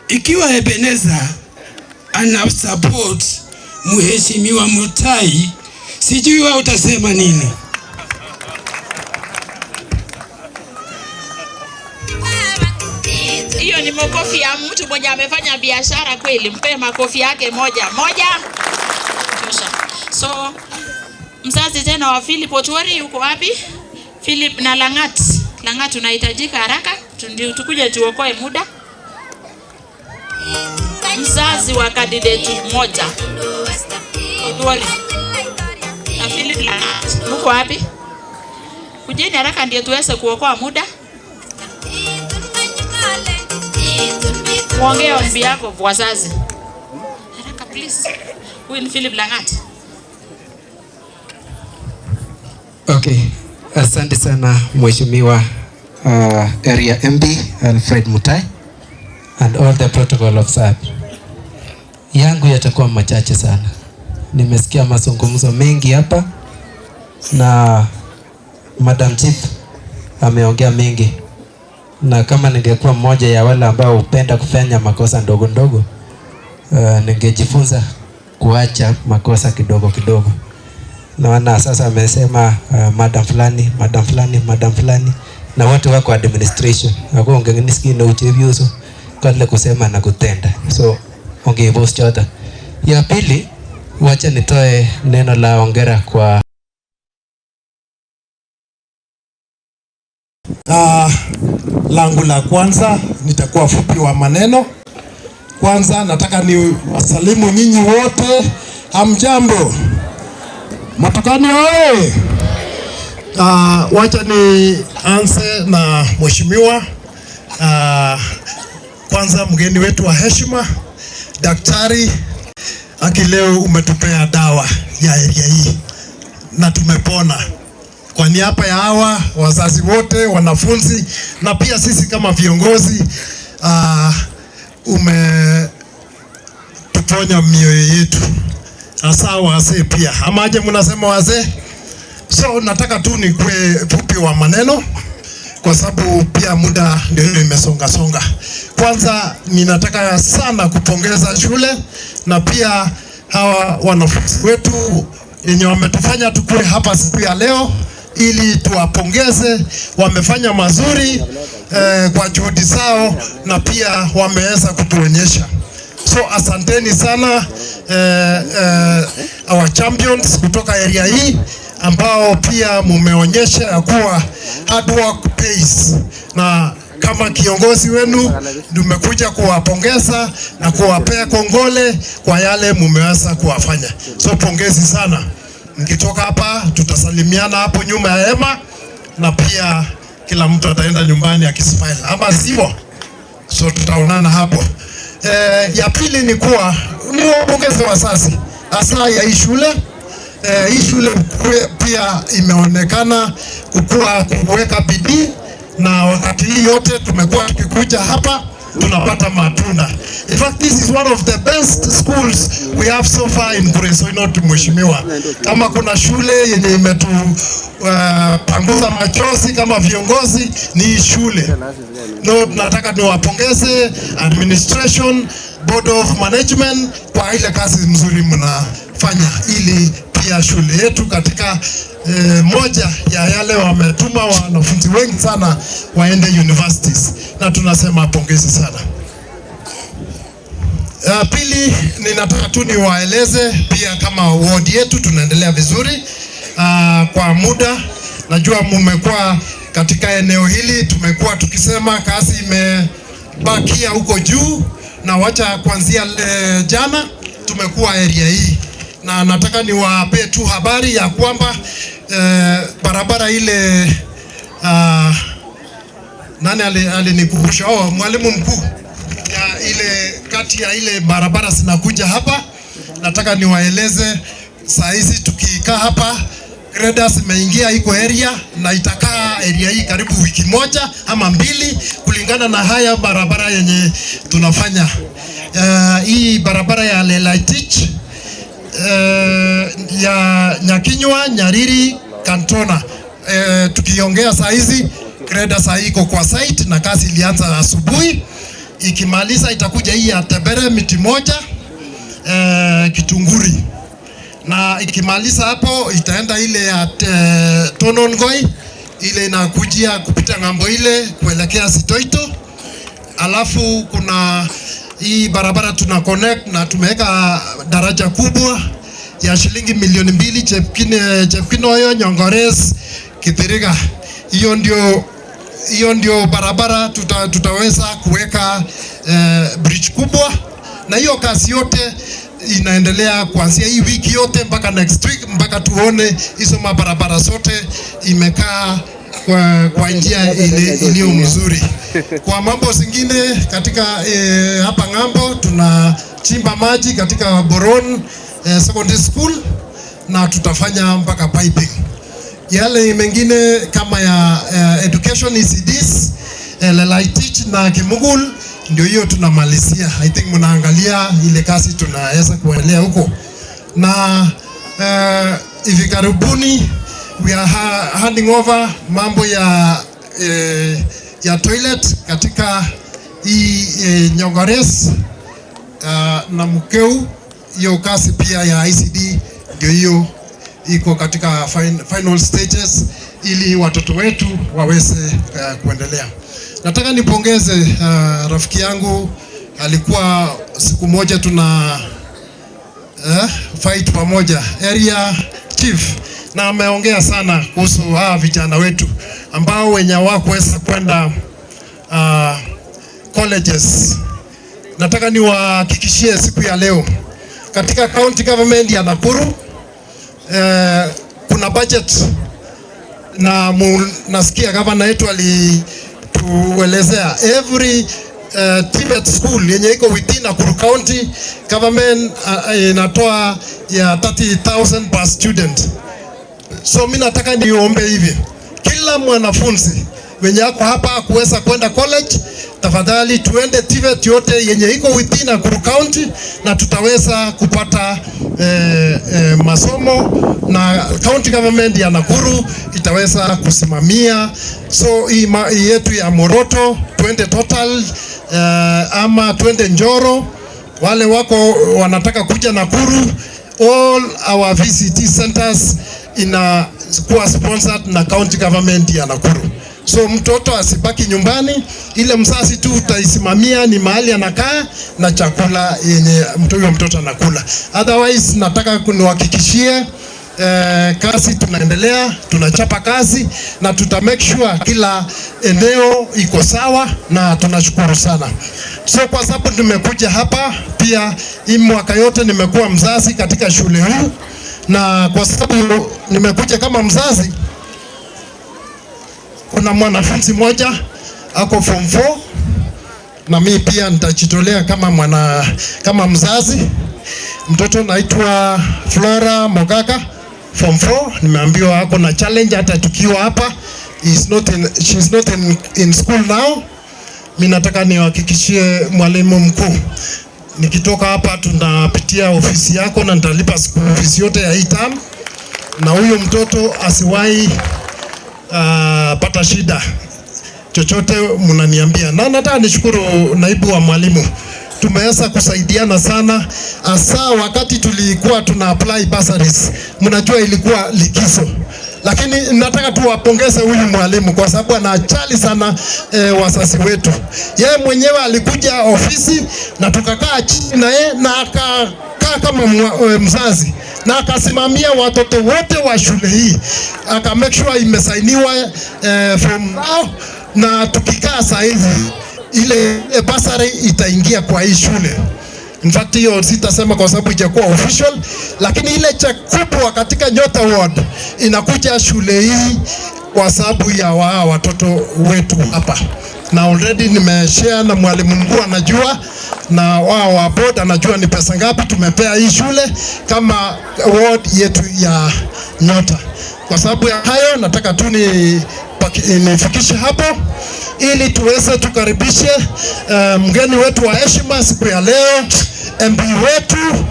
ikiwa Ebeneza ana support Mheshimiwa Mutai, sijui wewe utasema nini. Hiyo ni makofi ya mtu mmoja amefanya biashara kweli. Mpe makofi yake moja. Tosha. So mzazi tena wa Philip Otuori yuko wapi? Philip na Langat. Langat unahitajika haraka ndio tukuje tuokoe muda. Mzazi wa candidate mmoja. Otuori. Na Philip Langat. Yuko wapi? Kujeni haraka ndio tuweze kuokoa muda. Muongee on behalf of wazazi. Haraka please. Huyu ni Philip Langat. Okay, asante sana Mheshimiwa Area MB Alfred Mutai and all the protocol of SAP. Yangu yatakuwa machache sana. Nimesikia mazungumzo mengi hapa na Madam Chief ameongea mengi, na kama ningekuwa mmoja ya wale ambao hupenda kufanya makosa ndogo ndogo, ningejifunza kuacha makosa kidogo kidogo. Naona sasa amesema madam fulani na wote wako administration. Ako ungenisikia na uchevyoso kale kusema na kutenda. So boss chota. Ya pili, wacha nitoe neno la hongera kwa langu la kwanza nitakuwa fupi wa maneno. Kwanza nataka ni wasalimu nyinyi wote. Hamjambo? Matukani oye! Wacha ni anze na mheshimiwa. Kwanza mgeni wetu wa heshima, daktari, leo umetupea dawa ya area hii na tumepona. Kwa niaba ya hawa wazazi wote, wanafunzi na pia sisi kama viongozi, umetuponya mioyo yetu. Hasa wazee pia. Amaje mnasema wazee? So nataka tu nikuwe fupi wa maneno kwa sababu pia muda ndio imesonga. Kwanza ninataka sana kupongeza shule na pia hawa wanafunzi wetu wenye wametufanya tukue hapa siku ya leo ili tuwapongeze. Wamefanya mazuri kwa juhudi zao na pia wameweza kutuonyesha. So asanteni sana our champions kutoka area hii ambao pia mumeonyesha ya kuwa hard work pays, na kama kiongozi wenu nimekuja kuwapongeza na kuwapea kongole kwa yale mumeweza kuwafanya. So pongezi sana. Nikitoka hapa tutasalimiana hapo nyuma ya hema na pia kila mtu ataenda nyumbani akismile, ama sivyo? So tutaonana hapo. Ya pili ni kuwa niwapongeze wazazi hasa ya hii shule. Hii shule pia imeonekana kuweka bidii, na wakati hii yote tumekuwa tukikuja hapa tunapata matunda. In fact, this is one of the best schools we have so far in Kuresoi. Mheshimiwa, kama kuna shule yenye imetupanguza machozi kama viongozi ni hii shule. Nataka niwapongeze administration, board of management kwa ile kazi mzuri mnafanya ili pia shule yetu katika moja ya yale wametuma wanafunzi wengi sana waende universities, na tunasema pongezi sana. Pili, ninataka tu niwaeleze pia kama ward yetu tunaendelea vizuri. Kwa muda najua mmekuwa katika eneo hili, tumekuwa tukisema kazi imebakia huko juu, na wacha kuanzia jana tumekuwa area hii, na nataka niwape tu habari ya kwamba barabara ile nani alinikumbusha mwalimu mkuu ya ile kati ya ile barabara zinakuja hapa. Nataka niwaeleze saa hizi tukikaa hapa graders imeingia iko area na itakaa area hii karibu wiki moja ama mbili kulingana na haya barabara yenye tunafanya. Hii barabara ya Lelaitich, ya Nyakinywa, Nyariri, Kantona. Tukiongea saa hizi graders iko kwa site na kazi ilianza asubuhi. Ikimaliza itakuja hii ya Tebere miti moja, Kitunguri. Na ikimaliza hapo itaenda ile ya Tonongoi, ile inakujia kupita ngambo ile kuelekea Sitoito. Alafu kuna hii barabara tuna connect na tumeweka daraja kubwa ya shilingi milioni 2 Chepkinoyo, Nyongores, Kithiriga. Hiyo ndio barabara tutaweza kuweka bridge kubwa, na hiyo kazi yote inaendelea kuanzia hii wiki yote mpaka next week, mpaka tuone hizo mabarabara zote imekaa kwa njia iliyo mzuri. Kwa mambo zingine katika hapa ngambo tunachimba maji katika Boron Secondary School na tutafanya mpaka piping. Yale mengine kama ya education ECDs, Lelaitich na Kimugul ndio hiyo tunamalizia. I think mnaangalia ile kazi tunaweza kuendelea huko. Na hivi karibuni we are handing over mambo ya toilet katika hii Nyongores na Mukeu. Hiyo kazi pia ya ICD ndio hiyo iko katika final stages ili watoto wetu waweze kuendelea. Nataka nipongeze rafiki yangu, alikuwa siku moja tuna fight pamoja, area chief, na ameongea sana kuhusu vijana wetu ambao wenye hawakuweza kwenda colleges. Nataka niwahakikishie siku ya leo katika county government ya Nakuru kuna budget, na nasikia gavana yetu alituelezea every TVET school yenye iko within Nakuru County government inatoa ya 30,000 per student. So mimi nataka niombe hivi, kila mwanafunzi wenye ako hapa kuweza kwenda college, tafadhali tuende TVET yote yenye iko within Nakuru County na tutaweza kupata masomo, na county government ya Nakuru itaweza kusimamia. So hii yetu ya Moroto twende total, ama twende Njoro, wale wako wanataka kuja Nakuru, all our VCT centers inakuwa sponsored na county government ya Nakuru. So mtoto asibaki nyumbani, ile mzazi tu utaisimamia ni mahali anakaa na chakula yenye mtoto anakula. Otherwise nataka kuniwahakikishie kazi tunaendelea, tunachapa kazi na tuta make sure kila eneo iko sawa, na tunashukuru sana. So kwa sababu nimekuja hapa pia, hii mwaka yote nimekuwa mzazi katika shule hii, na kwa sababu nimekuja kama mzazi, kuna mwanafunzi mmoja ako form 4 na mimi pia nitajitolea kama mzazi. Mtoto naitwa Flora Mogaka, form 4. Nimeambiwa ako na challenge hata tukiwa hapa. She's not in school now. Mimi nataka niwahakikishie mwalimu mkuu, nikitoka hapa tunapitia ofisi yako na nitalipa school fees yote ya hii term, na huyo mtoto asiwahi pata shida chochote, mnaniambia. Na nataka nishukuru naibu wa mwalimu, tumeweza kusaidiana sana, hasa wakati tulikuwa tuna apply bursaries. Mnajua ilikuwa likizo, lakini nataka tuwapongeze huyu mwalimu kwa sababu anajali sana wazazi wetu. Yeye mwenyewe alikuja ofisi na tukakaa chini na yeye na akakaa kama mzazi na akasimamia watoto wote wa shule hii, aka make sure imesainiwa from now, na tukikaa saa hizi ile bursary itaingia kwa hii shule. In fact hiyo sitasema kwa sababu ijakuwa official, lakini ile check kubwa katika Nyota Ward inakuja shule hii kwa sababu ya watoto wetu hapa, na already nimeshare na mwalimu mkuu, anajua na wao wa board anajua ni pesa ngapi tumepea hii shule kama ward yetu ya Nyota. Kwa sababu ya hayo nataka tu nifikishe hapo ili tuweze tukaribishe mgeni wetu wa heshima siku ya leo, MB wetu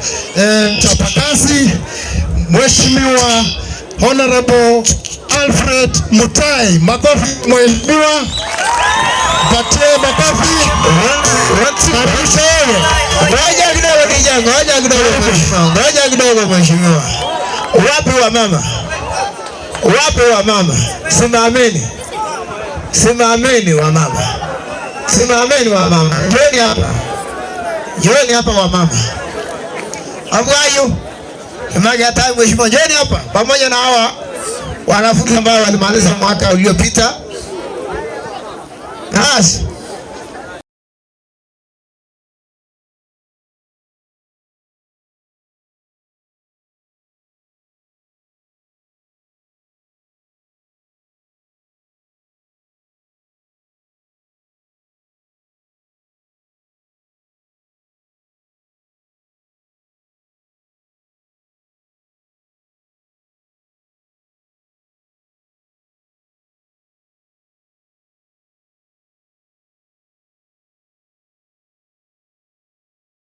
chapakazi Mheshimiwa Honorable Alfred Mutai. Makofi mheshimiwa. Patie makofi. Ngoja kidogo kijana, ngoja kidogo mheshimiwa. Ngoja kidogo mheshimiwa. Wapi wa mama? Wapi wa mama? Simameni. Simameni wa mama. Simameni wa mama. Njoni hapa. Njoni hapa wa mama. Amwayo. Kamaga hata mheshimiwa njoni hapa pamoja na hawa wanafunzi ambao walimaliza mwaka uliopita. Basi